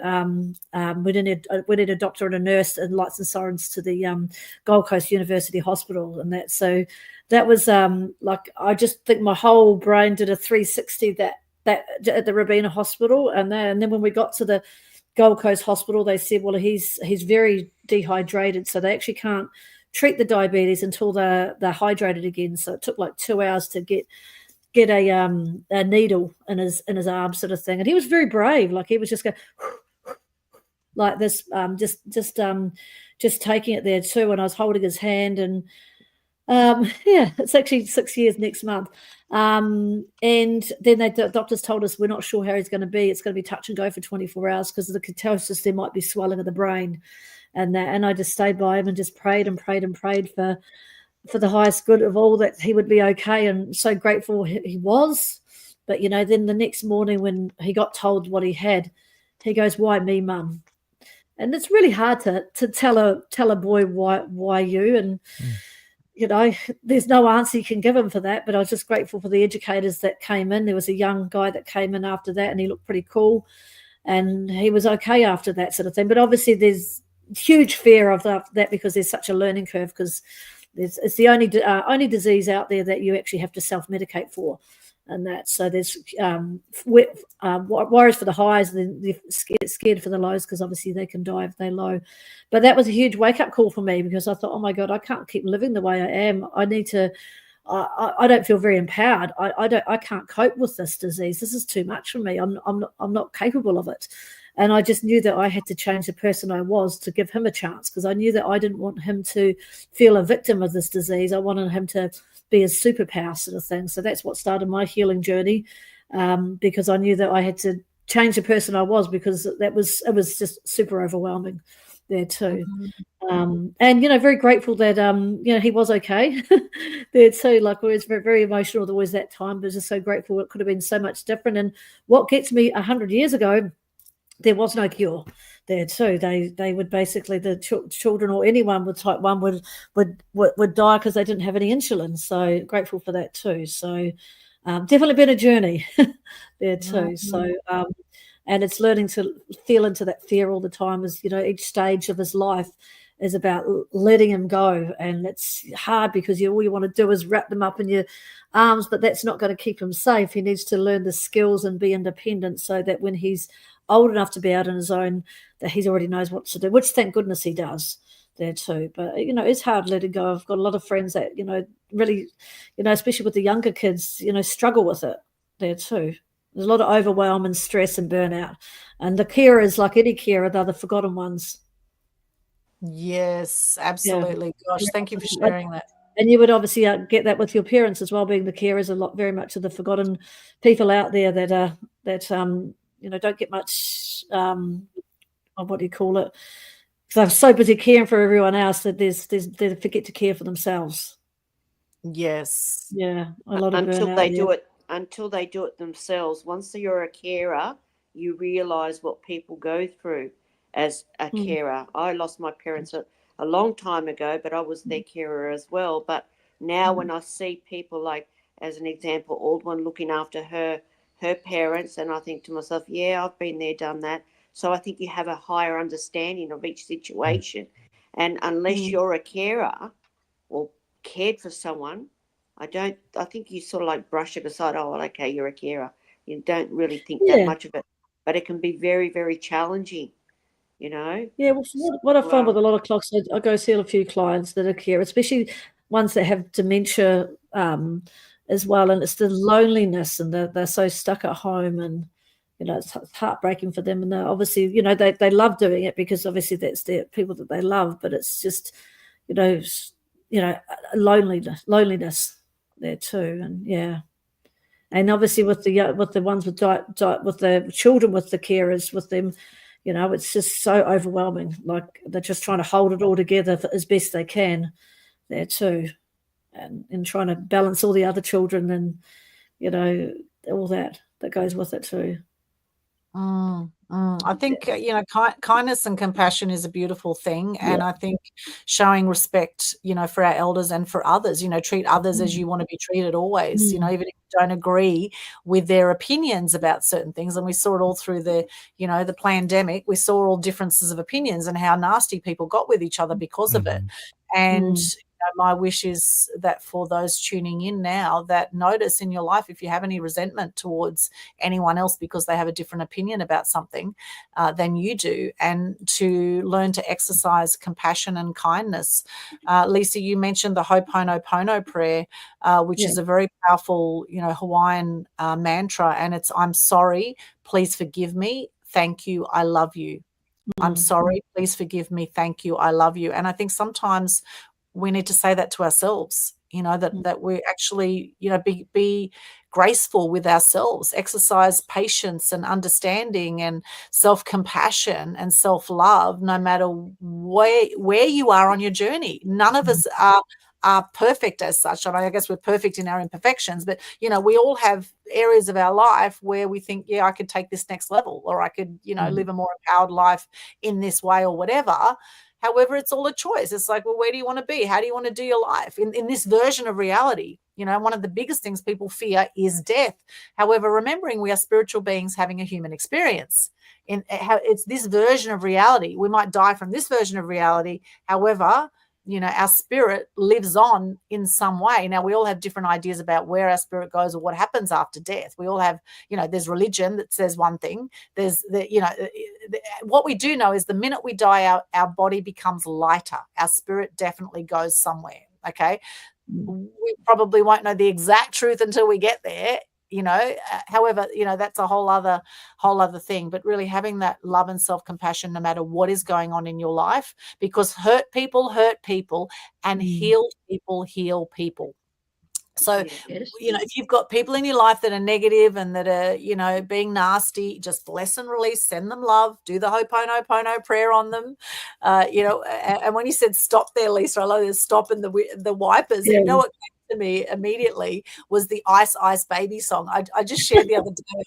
We need a doctor and a nurse and lights and sirens to the Gold Coast University Hospital." And that was I just think my whole brain did a 360 that at the Robina Hospital. And then when we got to the Gold Coast Hospital, they said, "Well, he's very dehydrated, so they actually can't treat the diabetes until they're hydrated again." So it took like 2 hours to get a needle in his arm, sort of thing. And he was very brave. He was just going like this, just taking it there too. And I was holding his hand, and it's actually 6 years next month. And then the doctors told us, "We're not sure how he's going to be. It's going to be touch and go for 24 hours because of the ketosis. There might be swelling of the brain." And I just stayed by him and just prayed and prayed and prayed for the highest good of all, that he would be okay. And so grateful he was. But, then the next morning when he got told what he had, he goes, "Why me, Mum?" And it's really hard to tell a boy why you. And there's no answer you can give him for that. But I was just grateful for the educators that came in. There was a young guy that came in after that, and he looked pretty cool, and he was okay after that sort of thing. But obviously there's huge fear of that because there's such a learning curve, because it's the only disease out there that you actually have to self-medicate for. and that. So there's worries for the highs, and then they're scared for the lows, because obviously they can die if they're low. But that was a huge wake-up call for me, because I thought, oh my God, I can't keep living the way I am. I need to. I don't feel very empowered. I can't cope with this disease. This is too much for me. I'm not capable of it. And I just knew that I had to change the person I was to give him a chance, because I knew that I didn't want him to feel a victim of this disease. I wanted him to be a superpower sort of thing. So that's what started my healing journey, because I knew that I had to change the person I was, because it was just super overwhelming there too. And very grateful that he was okay there too. Like, we was very, very emotional. There was that time, but just so grateful. It could have been so much different. And what gets me, 100 years ago, there was no cure there too. They would basically, the children or anyone with type 1 would die because they didn't have any insulin. So grateful for that too. So definitely been a journey there too. So and it's learning to feel into that fear all the time. As each stage of his life is about letting him go, and it's hard because all you want to do is wrap them up in your arms, but that's not going to keep him safe. He needs to learn the skills and be independent, so that when he's old enough to be out on his own, that he already knows what to do, which thank goodness he does there too. But it's hard letting go. I've got a lot of friends that really, especially with the younger kids, struggle with it there too. There's a lot of overwhelm and stress and burnout, and the carers, like any carer, they're the forgotten ones. Yes, absolutely. Gosh, thank you for sharing that. And you would obviously get that with your parents as well, being the carers. Very much of the forgotten people out there that don't get much what do you call it? Because they're so busy caring for everyone else that they forget to care for themselves. Yes. Yeah, a lot of until burnout, they do it themselves. Once you're a carer, you realise what people go through as a carer. I lost my parents a long time ago, but I was their carer as well. But now when I see people, like, as an example, Aldwyn looking after her parents, and I think to myself, yeah, I've been there, done that. So I think you have a higher understanding of each situation. And unless you're a carer or cared for someone, I think you sort of like brush it aside. Oh, well, okay, you're a carer. You don't really think that much of it. But it can be very, very challenging, Yeah, well, what I find with a lot of clocks, I go see a few clients that are care, especially ones that have dementia as well, and it's the loneliness, and they're so stuck at home, and it's heartbreaking for them. And they're obviously, they love doing it, because obviously that's the people that they love, but it's just, loneliness there too, and and obviously with the ones with the children, with the carers, with them. It's just so overwhelming. Like, they're just trying to hold it all together as best they can there too, and trying to balance all the other children, and all that goes with it too. I think kindness and compassion is a beautiful thing, and I think showing respect, for our elders and for others, treat others as you want to be treated always. Even if you don't agree with their opinions about certain things, and we saw it all through the pandemic. We saw all differences of opinions and how nasty people got with each other because of it. And my wish is that for those tuning in now, that notice in your life if you have any resentment towards anyone else because they have a different opinion about something than you do, and to learn to exercise compassion and kindness. Lisa, you mentioned the Ho'oponopono prayer, which is a very powerful, Hawaiian mantra, and it's, I'm sorry, please forgive me, thank you, I love you. I'm sorry, please forgive me, thank you, I love you. And I think sometimes we need to say that to ourselves, that we actually, be graceful with ourselves, exercise patience and understanding and self-compassion and self-love, no matter where you are on your journey. None of us are perfect as such. I mean, I guess we're perfect in our imperfections, but, we all have areas of our life where we think, yeah, I could take this next level, or I could, live a more empowered life in this way or whatever. However, it's all a choice. It's like, well, where do you want to be? How do you want to do your life in this version of reality? One of the biggest things people fear is death. However, remembering we are spiritual beings having a human experience. It's this version of reality. We might die from this version of reality. However, our spirit lives on in some way. Now, we all have different ideas about where our spirit goes or what happens after death. We all have, there's religion that says one thing. There's what we do know is the minute we die, our body becomes lighter. Our spirit definitely goes somewhere. Okay. We probably won't know the exact truth until we get there. However, that's a whole other thing, but really having that love and self-compassion no matter what is going on in your life, because hurt people and heal people. So, Yes. if you've got people in your life that are negative and that are, being nasty, just bless and release, send them love, do the Ho'oponopono prayer on them. And when you said stop there, Lisa, I love this stop and the wipers. Yeah. What came to me immediately was the Ice Ice Baby song. I just shared the other day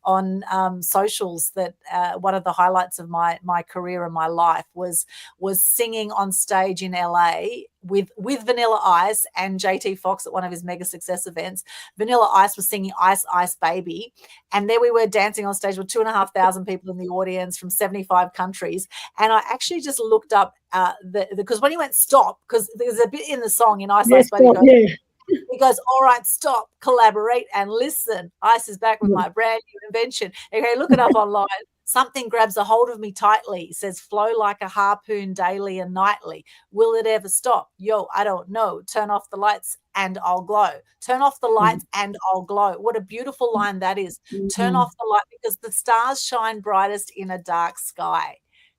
on socials that one of the highlights of my career and my life was singing on stage in LA with Vanilla Ice and JT Fox at one of his mega success events. Vanilla Ice was singing Ice Ice Baby, and there we were dancing on stage with 2,500 people in the audience from 75 countries. And I actually just looked up because when he went stop, because there's a bit in the song in Ice Ice Baby. He goes, all right, stop, collaborate, and listen. Ice is back with my brand new invention. Okay, look it up online. Something grabs a hold of me tightly, says flow like a harpoon daily and nightly. Will it ever stop? Yo, I don't know. Turn off the lights and I'll glow. Turn off the lights and I'll glow. What a beautiful line that is. Turn off the light, because the stars shine brightest in a dark sky,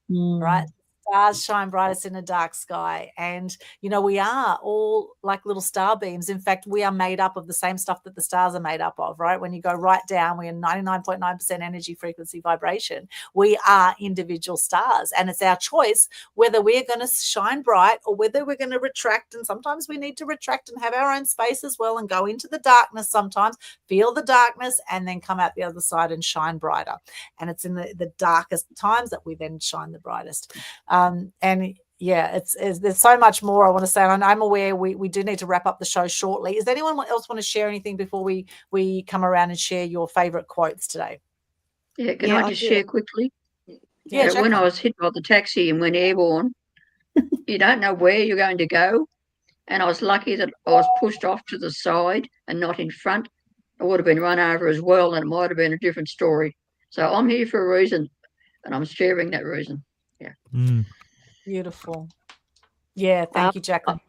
right? Stars shine brightest in a dark sky. And, we are all like little star beams. In fact, we are made up of the same stuff that the stars are made up of, right? When you go right down, we are 99.9% energy, frequency, vibration. We are individual stars. And it's our choice whether we're going to shine bright or whether we're going to retract. And sometimes we need to retract and have our own space as well and go into the darkness sometimes, feel the darkness, and then come out the other side and shine brighter. And it's in the darkest times that we then shine the brightest. And yeah, there's so much more I want to say. And I'm aware we do need to wrap up the show shortly. Is there anyone else want to share anything before we come around and share your favorite quotes today? Yeah, can I just share quickly? Yeah, when I was hit by the taxi and went airborne, you don't know where you're going to go. And I was lucky that I was pushed off to the side and not in front. I would have been run over as well, and it might have been a different story. So I'm here for a reason, and I'm sharing that reason. Yeah. Beautiful. Yeah, thank you, Jacalyn.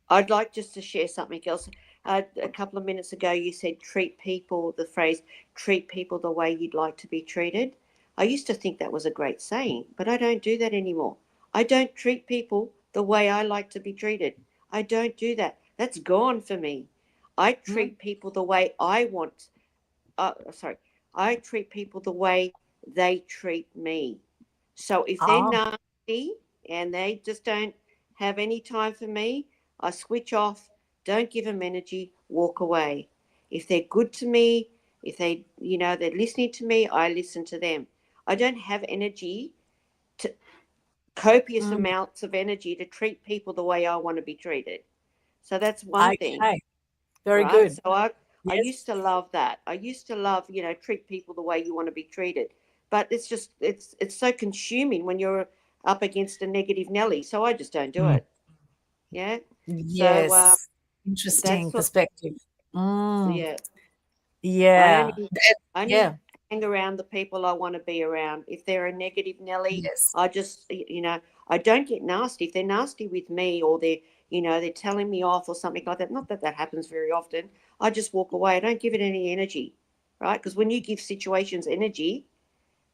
I'd like just to share something else. A couple of minutes ago, you said the phrase, treat people the way you'd like to be treated. I used to think that was a great saying, but I don't do that anymore. I don't treat people the way I like to be treated. I don't do that. That's gone for me. I treat people the way I want. I treat people the way they treat me. So if they're nasty and they just don't have any time for me, I switch off, don't give them energy, walk away. If they're good to me, if they're listening to me, I listen to them. I don't have energy, copious amounts of energy to treat people the way I want to be treated. So that's one thing. Very good. So I used to love that. I used to love, treat people the way you want to be treated. But it's just, it's so consuming when you're up against a negative Nelly. So I just don't do it. Yeah. Yes. So, interesting perspective. Yeah. Yeah. I only hang around the people I want to be around. If they're a negative Nelly, I just, I don't get nasty. If they're nasty with me or they're telling me off or something like that, not that that happens very often, I just walk away. I don't give it any energy, right? Because when you give situations energy,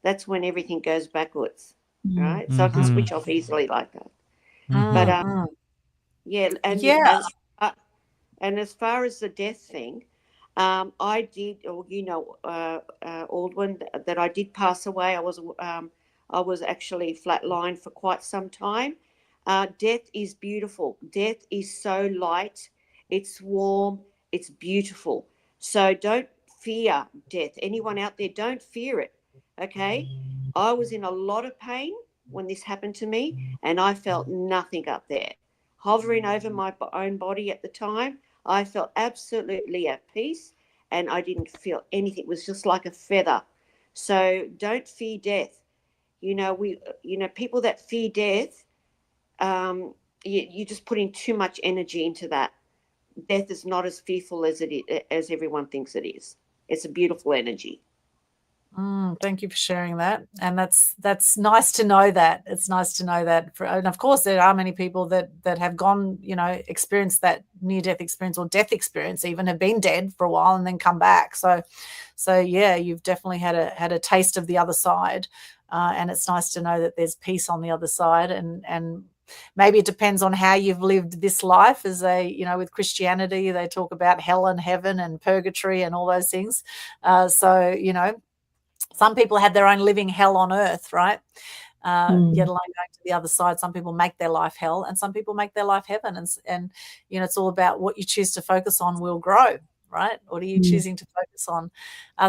that's when everything goes backwards, right? So I can switch off easily like that. But and as far as the death thing, I did, Aldwyn, that I did pass away. I was actually flatlined for quite some time. Death is beautiful. Death is so light. It's warm. It's beautiful. So don't fear death. Anyone out there, don't fear it. Okay? I was in a lot of pain when this happened to me, and I felt nothing up there. Hovering over my own body at the time, I felt absolutely at peace, and I didn't feel anything. It was just like a feather. So don't fear death. People that fear death, you're just putting too much energy into that. Death is not as fearful as everyone thinks it is. It's a beautiful energy. Thank you for sharing that. And that's nice to know that. It's nice to know that. And of course, there are many people that have gone, experienced that near-death experience or death experience, even have been dead for a while and then come back. So yeah, you've definitely had a taste of the other side. And it's nice to know that there's peace on the other side. And maybe it depends on how you've lived this life. As with Christianity, they talk about hell and heaven and purgatory and all those things. Some people had their own living hell on earth, right? Yet alone going to the other side. Some people make their life hell and some people make their life heaven. And it's all about what you choose to focus on will grow, right? What are you choosing to focus on?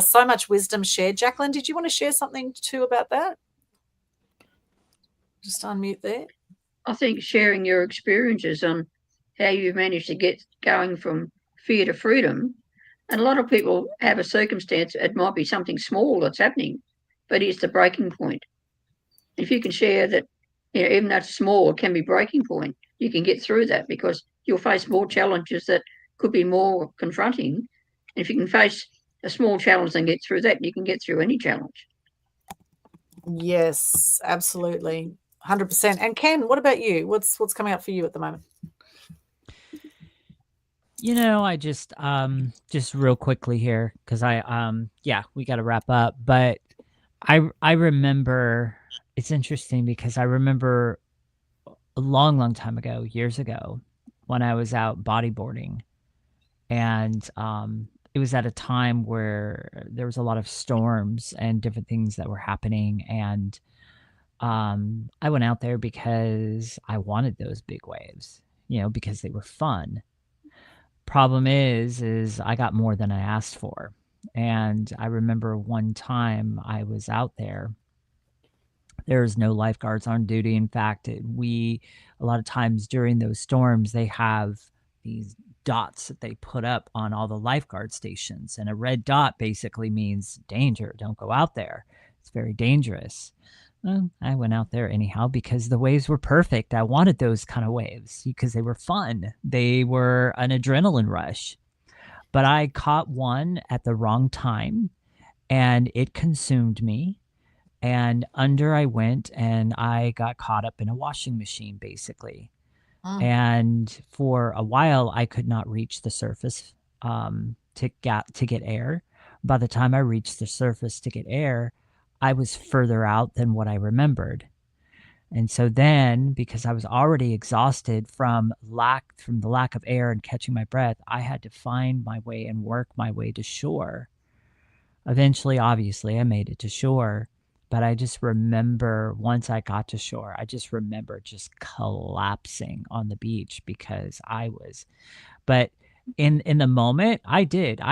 So much wisdom shared. Jacalyn, did you want to share something too about that? Just unmute there. I think sharing your experiences on how you've managed to get going from fear to freedom. And a lot of people have a circumstance, it might be something small that's happening, but it's the breaking point. If you can share that, even though it's small, it can be breaking point, you can get through that because you'll face more challenges that could be more confronting. And if you can face a small challenge and get through that, you can get through any challenge. Yes, absolutely. 100%. And Ken, what about you? What's coming up for you at the moment? I just real quickly here, because we got to wrap up. But I remember, it's interesting because I remember a long, long time ago, years ago, when I was out bodyboarding, and it was at a time where there was a lot of storms and different things that were happening, and I went out there because I wanted those big waves, because they were fun. Problem is I got more than I asked for. And I remember one time I was out there, there's no lifeguards on duty. In fact, a lot of times during those storms, they have these dots that they put up on all the lifeguard stations. And a red dot basically means danger. Don't go out there. It's very dangerous. Well, I went out there anyhow because the waves were perfect. I wanted those kind of waves because they were fun. They were an adrenaline rush. But I caught one at the wrong time and it consumed me. And under I went and I got caught up in a washing machine, basically. And for a while, I could not reach the surface to get air. By the time I reached the surface to get air, I was further out than what I remembered. And so then, because I was already exhausted from the lack of air and catching my breath, I had to find my way and work my way to shore. Eventually, obviously, I made it to shore. But I just remember once I got to shore, I just remember just collapsing on the beach because but in the moment I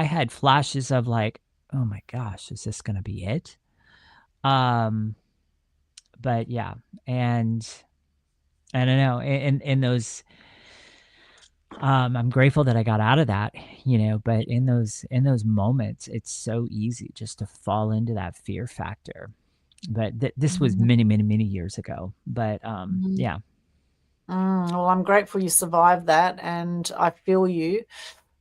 had flashes of like, oh my gosh, is this going to be it? But yeah, and I don't know, in those, I'm grateful that I got out of that, but in those moments, it's so easy just to fall into that fear factor. But this was many, many, many years ago. But yeah. Well, I'm grateful you survived that, and I feel you.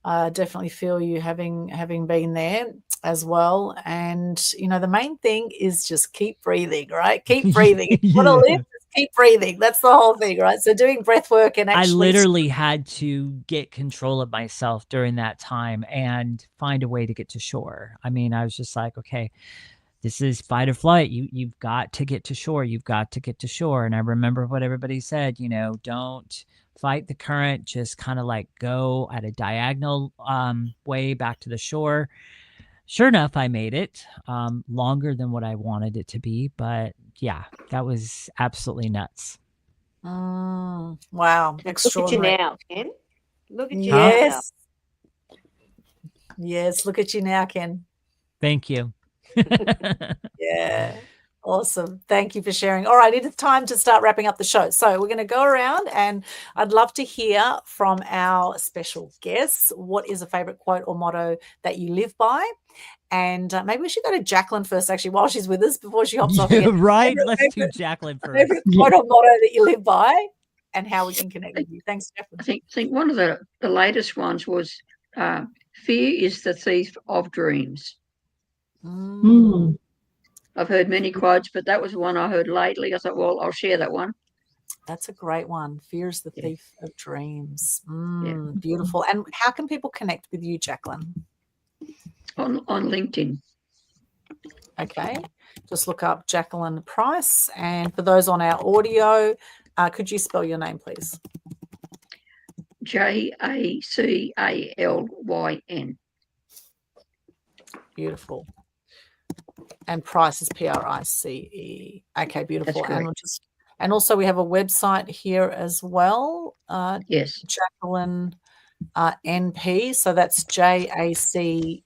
Definitely feel you having been there as well. And the main thing is just keep breathing, right? Keep breathing. If you want to live, just keep breathing. That's the whole thing, right? So doing breath work and actually, I literally had to get control of myself during that time and find a way to get to shore. I mean, I was just like, okay, this is fight or flight. You've got to get to shore. You've got to get to shore. And I remember what everybody said, don't fight the current, just kind of like go at a diagonal way back to the shore. Sure enough, I made it longer than what I wanted it to be. But yeah, that was absolutely nuts. Wow. Look at you now, Ken. Look at you now. Yes, look at you now, Ken. Thank you. Yeah. Awesome. Thank you for sharing. All right, it is time to start wrapping up the show. So we're going to go around and I'd love to hear from our special guests. What is a favorite quote or motto that you live by? And maybe we should go to Jacalyn first, actually, while she's with us, before she hops off again. Right. Let's do Jacalyn first. Favorite quote or motto that you live by? and how we can connect with you. Thanks, Jacalyn. I think one of the latest ones was fear is the thief of dreams. I've heard many quotes, but that was one I heard lately. I thought, well, I'll share that one. That's a great one. Fear is the thief of dreams. Yeah. Beautiful. And how can people connect with you, Jacalyn? On LinkedIn. Okay. Just look up Jacalyn Price. And for those on our audio, could you spell your name, please? Jacalyn. Beautiful. And Price is Price. Okay, beautiful. That's correct. And also we have a website here as well. Yes. Jacalyn NP. So that's JACALYN.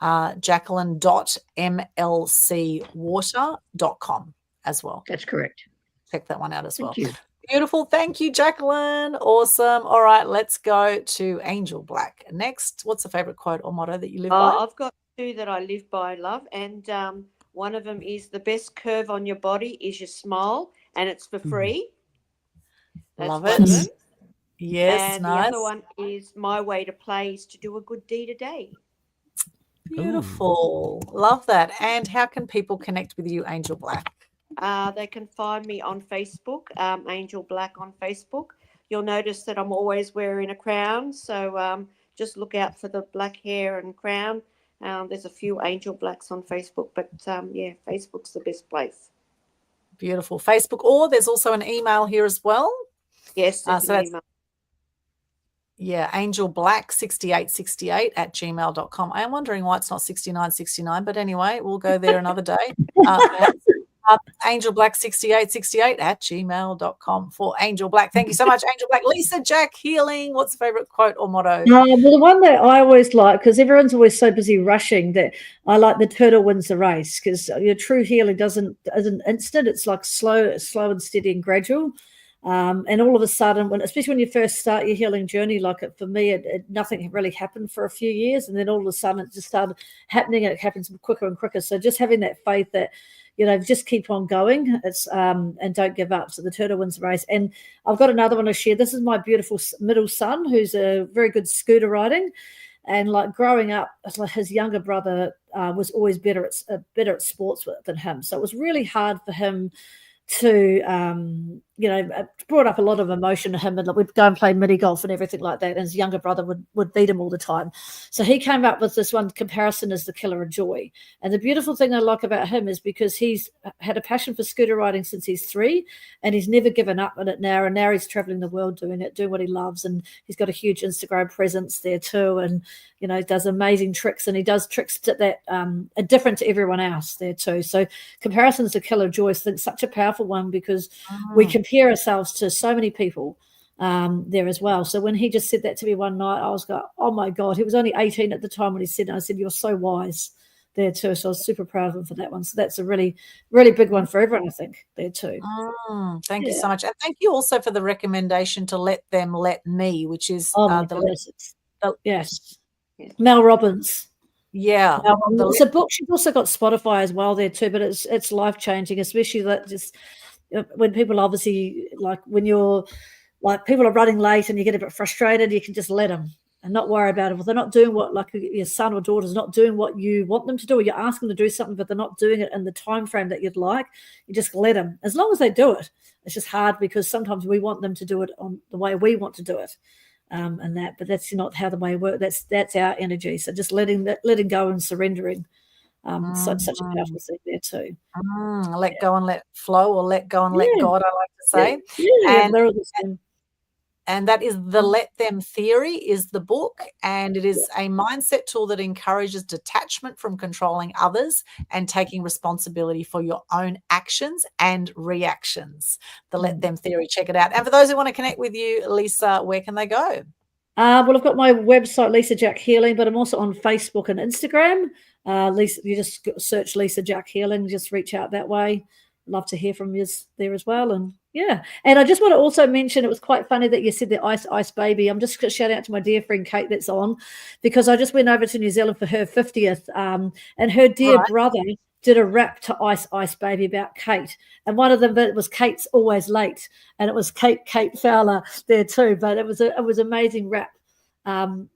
Jacalyn.mlcwater.com as well. That's correct. Check that one out as well. Thank you. Beautiful. Thank you, Jacalyn. Awesome. All right, let's go to Angel Black next. What's a favorite quote or motto that you live by? I've got two that I live by, love, and one of them is the best curve on your body is your smile, and it's for free. That's Love one of it. them. Yes, And nice. the other one is my way to play is to do a good deed a day. Beautiful. Love that. And how can people connect with you, Angel Black? They can find me on Facebook, Angel Black on Facebook. You'll notice that I'm always wearing a crown, so just look out for the black hair and crown. There's a few Angel Blacks on Facebook, but Facebook's the best place. Beautiful. Facebook, or there's also an email here as well. Yes, there's so an that's email. angelblack6868 at gmail.com. I am wondering why it's not 6969, but anyway, we'll go there another day. Angelblack6868 at gmail.com for Angel Black. Thank you so much, Angel Black. Lisa Jack Healing, what's the favorite quote or motto? Well, the one that I always like, because everyone's always so busy rushing, that I like the turtle wins the race, because your true healing isn't instant. It's like slow and steady and gradual. And all of a sudden, especially when you first start your healing journey, like for me, nothing really happened for a few years, and then all of a sudden it just started happening, and it happens quicker and quicker. So just having that faith that, just keep on going. It's and don't give up. So the turtle wins the race. And I've got another one to share. This is my beautiful middle son, who's a very good scooter riding, and like growing up, his younger brother was always better at sports than him. So it was really hard for him to brought up a lot of emotion to him, and we'd go and play mini golf and everything like that, and his younger brother would beat him all the time. So he came up with this one: comparison is the killer of joy. And the beautiful thing I like about him is because he's had a passion for scooter riding since he's 3, and he's never given up on it now, and now he's traveling the world doing what he loves, and he's got a huge Instagram presence there too, and does amazing tricks, and he does tricks that are different to everyone else there too. So comparison is the killer of joy. I think such a powerful one, because we compare ourselves to so many people there as well. So when he just said that to me one night, I was going, oh my God, he was only 18 at the time when he said it. I said, you're so wise there too. So I was super proud of him for that one. So that's a really, really big one for everyone, I think, there too. Thank you so much. And thank you also for the recommendation to Let Them Let Me, which is yes. Mel Robbins. Yeah. It's a book. She's also got Spotify as well there too, but it's life-changing, especially that just when people obviously, like when you're like people are running late and you get a bit frustrated, you can just let them and not worry about it. If they're not doing what, like your son or daughter's not doing what you want them to do, or you ask them to do something, but they're not doing it in the time frame that you'd like, you just let them, as long as they do it. It's just hard because sometimes we want them to do it on the way we want to do it. But that's not how the way it works. That's our energy. So just letting go and surrendering. Such a powerful thing there too. Let go and let flow, or let go and let God, I like to say. Yeah, they're all the same. And that is the Let Them Theory is the book, and it is a mindset tool that encourages detachment from controlling others and taking responsibility for your own actions and reactions. The Let Them Theory, check it out. And for those who want to connect with you, Lisa, where can they go? Well, I've got my website, Lisa Jack Healing, but I'm also on Facebook and Instagram. Lisa, you just search Lisa Jack Healing, just reach out that way. Love to hear from you there as well. And and I just want to also mention, it was quite funny that you said the Ice Baby. I'm just going to shout out to my dear friend Kate that's on, because I just went over to New Zealand for her 50th, and her dear brother did a rap to Ice Baby about Kate, and one of them was Kate's always late, and it was Kate Fowler there too. But it was amazing rap to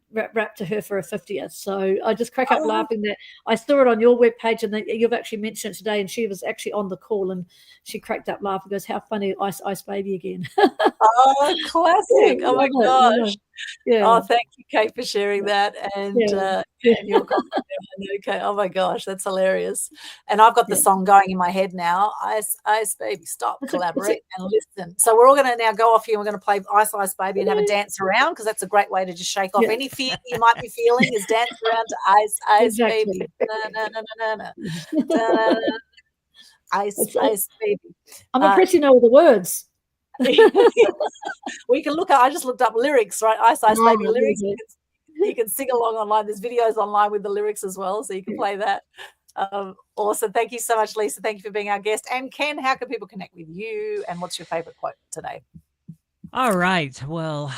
her for her 50th. So I just crack up laughing that I saw it on your webpage, and you've actually mentioned it today, and she was actually on the call, and she cracked up laughing, goes, how funny, Ice Baby again. Oh, classic. Yeah, Oh my love it, gosh. yeah. Oh, thank you, Kate, for sharing that. And Yeah. and your comment there. I know, Kate. Oh my gosh, that's hilarious. And I've got the song going in my head now. Ice Baby, stop, collaborate, and listen. So we're all going to now go off here. We're going to play Ice Baby and have a dance around, because that's a great way to just shake off any fear you might be feeling. Is dance around to Ice Baby. Na, na, na, na, na, na. Da, da, da. Ice Baby. I'm impressed you know all the words. We can look at, I just looked up lyrics, right? Ice Baby lyrics. You can sing along online. There's videos online with the lyrics as well, so you can play that. Awesome. Thank you so much, Lisa. Thank you for being our guest. And Ken, how can people connect with you, and what's your favorite quote today? All right. Well,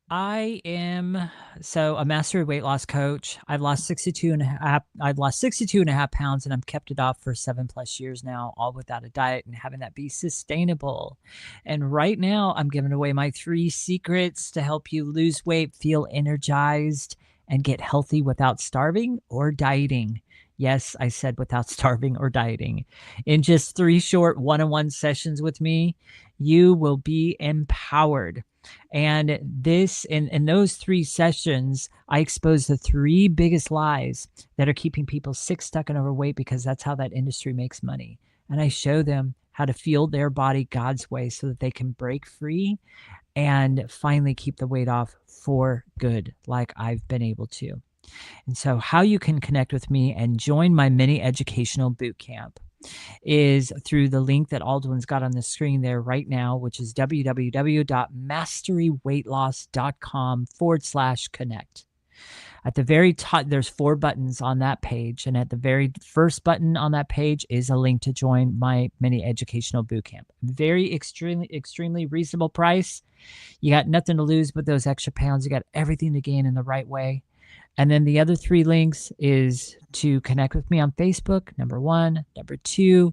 I am a mastery weight loss coach. I've lost 62 and a half pounds, and I've kept it off for 7+ years now, all without a diet and having that be sustainable. And right now I'm giving away my 3 secrets to help you lose weight, feel energized, and get healthy without starving or dieting. Yes, I said without starving or dieting. In just 3 short one-on-one sessions with me, you will be empowered. And in those 3 sessions, I expose the 3 biggest lies that are keeping people sick, stuck, and overweight, because that's how that industry makes money. And I show them how to fuel their body God's way so that they can break free and finally keep the weight off for good, like I've been able to. And so how you can connect with me and join my mini educational boot camp is through the link that Aldwyn's got on the screen there right now, which is www.masteryweightloss.com/connect. At the very top, there's 4 buttons on that page. And at the very first button on that page is a link to join my mini educational bootcamp. Very extremely reasonable price. You got nothing to lose but those extra pounds. You got everything to gain in the right way. And then the other 3 links is to connect with me on Facebook, number 1. Number 2,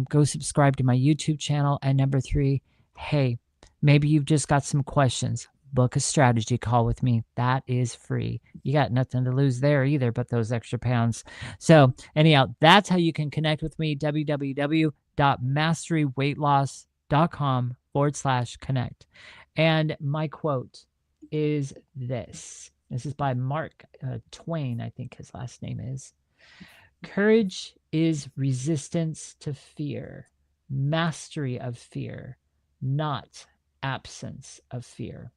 go subscribe to my YouTube channel. And number 3, hey, maybe you've just got some questions. Book a strategy call with me. That is free. You got nothing to lose there either but those extra pounds. So anyhow, that's how you can connect with me, www.masteryweightloss.com/connect. And my quote is this. This is by Mark Twain, I think his last name is. Courage is resistance to fear, mastery of fear, not absence of fear.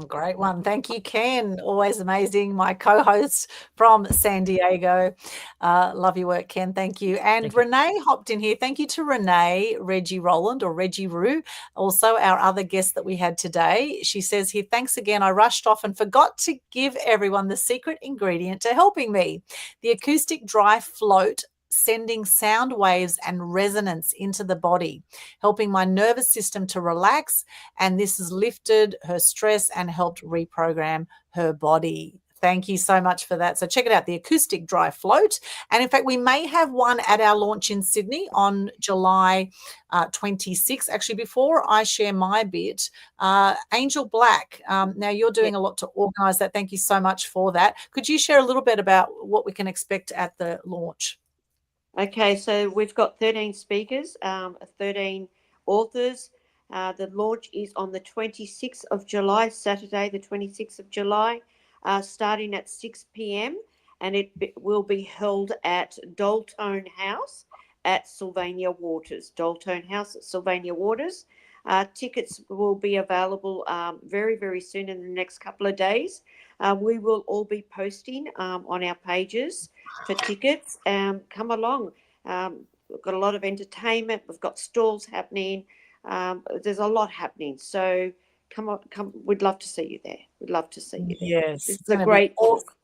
Great one. Thank you, Ken. Always amazing. My co-host from San Diego. Love your work, Ken. Thank you. And Thank you. Renee hopped in here. Thank you to Renee, Reggie Rowland, or Reggie Roo, also our other guest that we had today. She says here, thanks again. I rushed off and forgot to give everyone the secret ingredient to helping me. The acoustic dry float, sending sound waves and resonance into the body, helping my nervous system to relax. And this has lifted her stress and helped reprogram her body. Thank you so much for that. So check it out, the acoustic dry float. And in fact, we may have one at our launch in Sydney on July 26. Actually, before I share my bit, Angel Black, now you're doing a lot to organise that. Thank you so much for that. Could you share a little bit about what we can expect at the launch? Okay, so we've got 13 speakers, 13 authors. The launch is on the 26th of July, Saturday, the 26th of July, starting at 6 p.m. And it will be held at Daltone House at Sylvania Waters. Daltone House at Sylvania Waters. Tickets will be available very, very soon in the next couple of days. We will all be posting on our pages for tickets. Come along. We've got a lot of entertainment. We've got stalls happening. There's a lot happening. So come. We'd love to see you there. We'd love to see you there. Yes. It's a great book.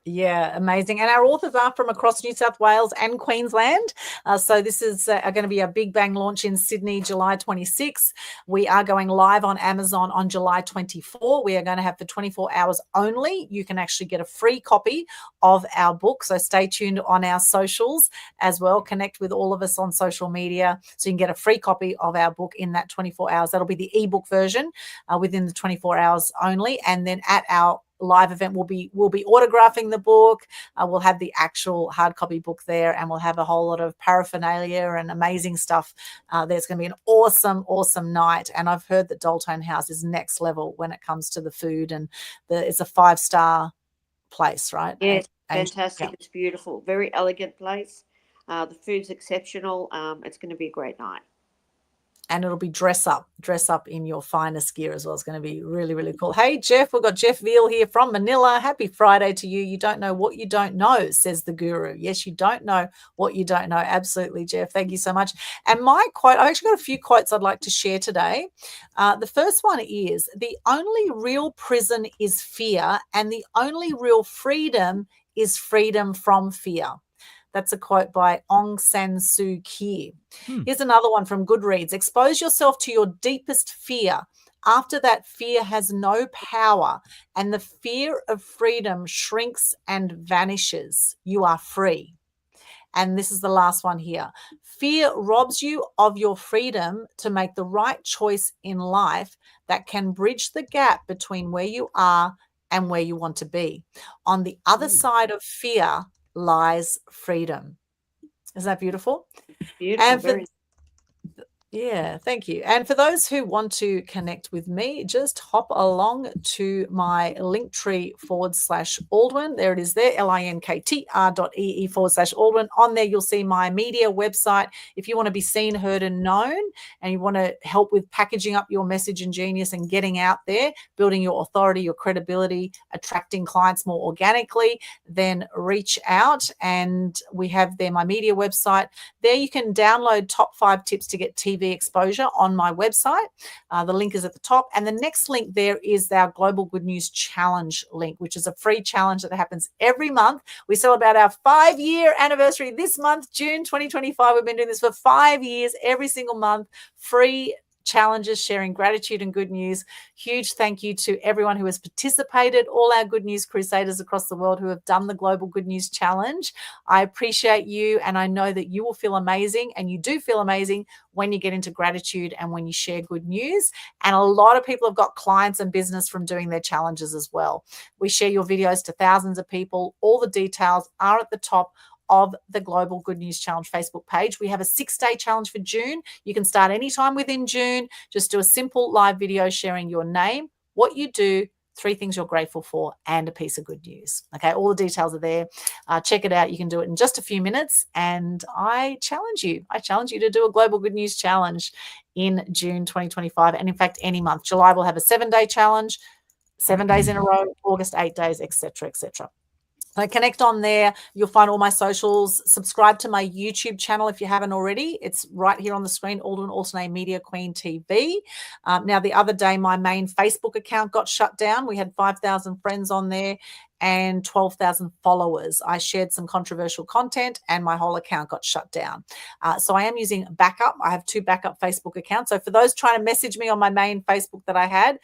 Yeah, amazing. And our authors are from across New South Wales and Queensland. So this is going to be a big bang launch in Sydney, July 26. We are going live on Amazon on July 24. We are going to have for 24 hours only. You can actually get a free copy of our book. So stay tuned on our socials as well. Connect with all of us on social media so you can get a free copy of our book in that 24 hours. That'll be the ebook version within the 24 hours only. And then at our live event we'll be autographing the book. We'll have the actual hard copy book there, and we'll have a whole lot of paraphernalia and amazing stuff. There's going to be an awesome night, and I've heard that Daltone House is next level when it comes to the food, and it's a 5-star place, right? Yes, fantastic. It's beautiful, very elegant place. The food's exceptional. It's going to be a great night. And it'll be dress up in your finest gear as well. It's going to be really, really cool. Hey, Jeff, we've got Jeff Veal here from Manila. Happy Friday to you. You don't know what you don't know, says the guru. Yes, you don't know what you don't know. Absolutely, Jeff. Thank you so much. And my quote, I've actually got a few quotes I'd like to share today. The first one is, the only real prison is fear, and the only real freedom is freedom from fear. That's a quote by Aung San Suu Kyi. Here's another one from Goodreads. Expose yourself to your deepest fear. After that, fear has no power, and the fear of freedom shrinks and vanishes. You are free. And this is the last one here. Fear robs you of your freedom to make the right choice in life that can bridge the gap between where you are and where you want to be. On the other side of fear lies freedom. Isn't that beautiful? Beautiful. Yeah, thank you. And for those who want to connect with me, just hop along to my linktree/Aldwyn. There it is there, linktr.ee/Aldwyn. On there, you'll see my media website. If you want to be seen, heard, and known, and you want to help with packaging up your message and genius and getting out there, building your authority, your credibility, attracting clients more organically, then reach out. And we have there my media website. There you can download top 5 tips to get TV exposure on my website. The link is at the top. And the next link there is our Global Good News Challenge link, which is a free challenge that happens every month. We celebrate our 5-year anniversary this month, June 2025. We've been doing this for 5 years, every single month, free challenges, sharing gratitude and good news. Huge thank you to everyone who has participated, all our Good News Crusaders across the world who have done the Global Good News Challenge. I appreciate you, and I know that you will feel amazing, and you do feel amazing when you get into gratitude and when you share good news. And a lot of people have got clients and business from doing their challenges as well. We share your videos to thousands of people. All the details are at the top of the Global Good News Challenge Facebook page. We have a 6-day challenge for June. You can start anytime within June. Just do a simple live video sharing your name, what you do, 3 things you're grateful for, and a piece of good news. Okay, all the details are there. Check it out. You can do it in just a few minutes. And I challenge you to do a Global Good News Challenge in June 2025. And in fact, any month. July will have a 7-day challenge, 7 days in a row, August 8 days, etc., etc. So connect on there. You'll find all my socials. Subscribe to my YouTube channel if you haven't already. It's right here on the screen, Aldwyn Altuney Media Queen TV. Now, the other day, my main Facebook account got shut down. We had 5,000 friends on there and 12,000 followers. I shared some controversial content and my whole account got shut down. So I am using backup. I have 2 backup Facebook accounts. So for those trying to message me on my main Facebook that I had,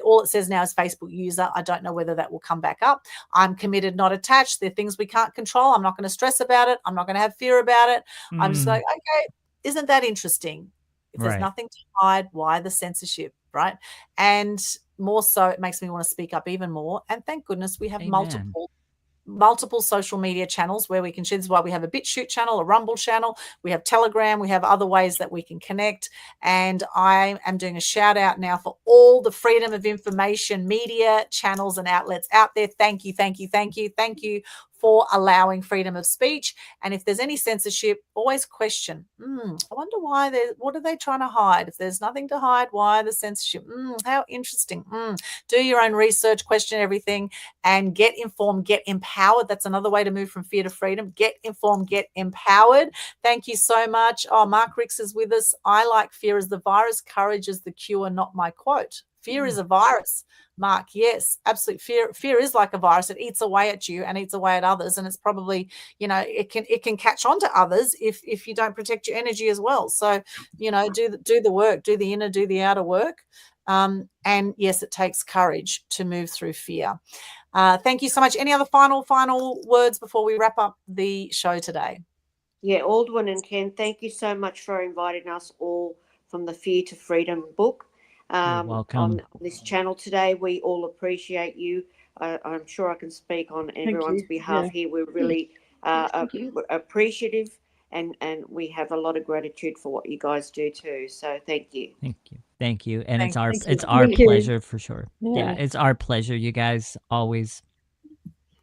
all it says now is Facebook user. I don't know whether that will come back up. I'm committed, not attached. They're things we can't control. I'm not going to stress about it. I'm not going to have fear about it. I'm just like, okay, isn't that interesting? If there's nothing to hide, why the censorship, right? And more so, it makes me want to speak up even more. And thank goodness we have multiple social media channels where we can share. This is why we have a BitChute channel, a Rumble channel. We have Telegram. We have other ways that we can connect. And I am doing a shout out now for all the freedom of information media channels and outlets out there. Thank you, thank you, thank you, thank you for allowing freedom of speech. And if there's any censorship, always question. I wonder why what are they trying to hide? If there's nothing to hide, why the censorship? How interesting. Do your own research, question everything, and get informed, get empowered. That's another way to move from fear to freedom. Get informed, get empowered. Thank you so much. Oh, Mark Ricks is with us. I like fear as the virus, courage as the cure, not my quote. Fear is a virus, Mark. Yes, absolutely. Fear is like a virus. It eats away at you and eats away at others. And it's probably, it can catch on to others if you don't protect your energy as well. So, do the work, do the inner, do the outer work. And yes, it takes courage to move through fear. Thank you so much. Any other final words before we wrap up the show today? Yeah, Aldwyn and Ken, thank you so much for inviting us all from the Fear to Freedom book. You're welcome. On this channel today. We all appreciate you. I'm sure I can speak on everyone's behalf here. We're really appreciative, and we have a lot of gratitude for what you guys do too. So thank you. Thank you. And it's our Thank pleasure you. for sure. Yeah. It's our pleasure. You guys always.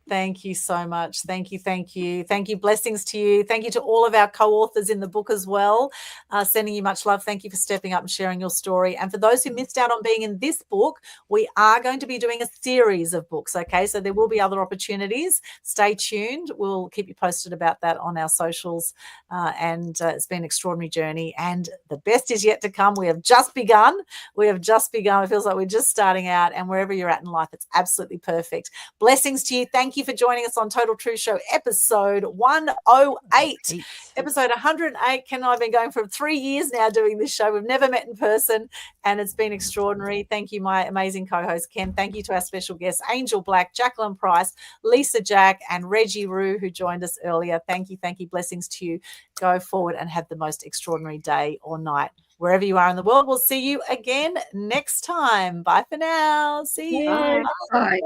Thank you so much. Thank you. Thank you. Thank you. Blessings to you. Thank you to all of our co-authors in the book as well. Sending you much love. Thank you for stepping up and sharing your story. And for those who missed out on being in this book, we are going to be doing a series of books. Okay. So there will be other opportunities. Stay tuned. We'll keep you posted about that on our socials. And it's been an extraordinary journey. And the best is yet to come. We have just begun. It feels like we're just starting out. And wherever you're at in life, it's absolutely perfect. Blessings to you. Thank you for joining us on Total Truth Show, episode 108. Episode 108. Ken and I have been going for 3 years now doing this show. We've never met in person, and it's been extraordinary. Thank you, my amazing co-host, Ken. Thank you to our special guests, Angel Black, Jacalyn Price, Lisa Jack, and Reggie Rue, who joined us earlier. Thank you. Blessings to you. Go forward and have the most extraordinary day or night. Wherever you are in the world, we'll see you again next time. Bye for now. See you. Bye. Bye.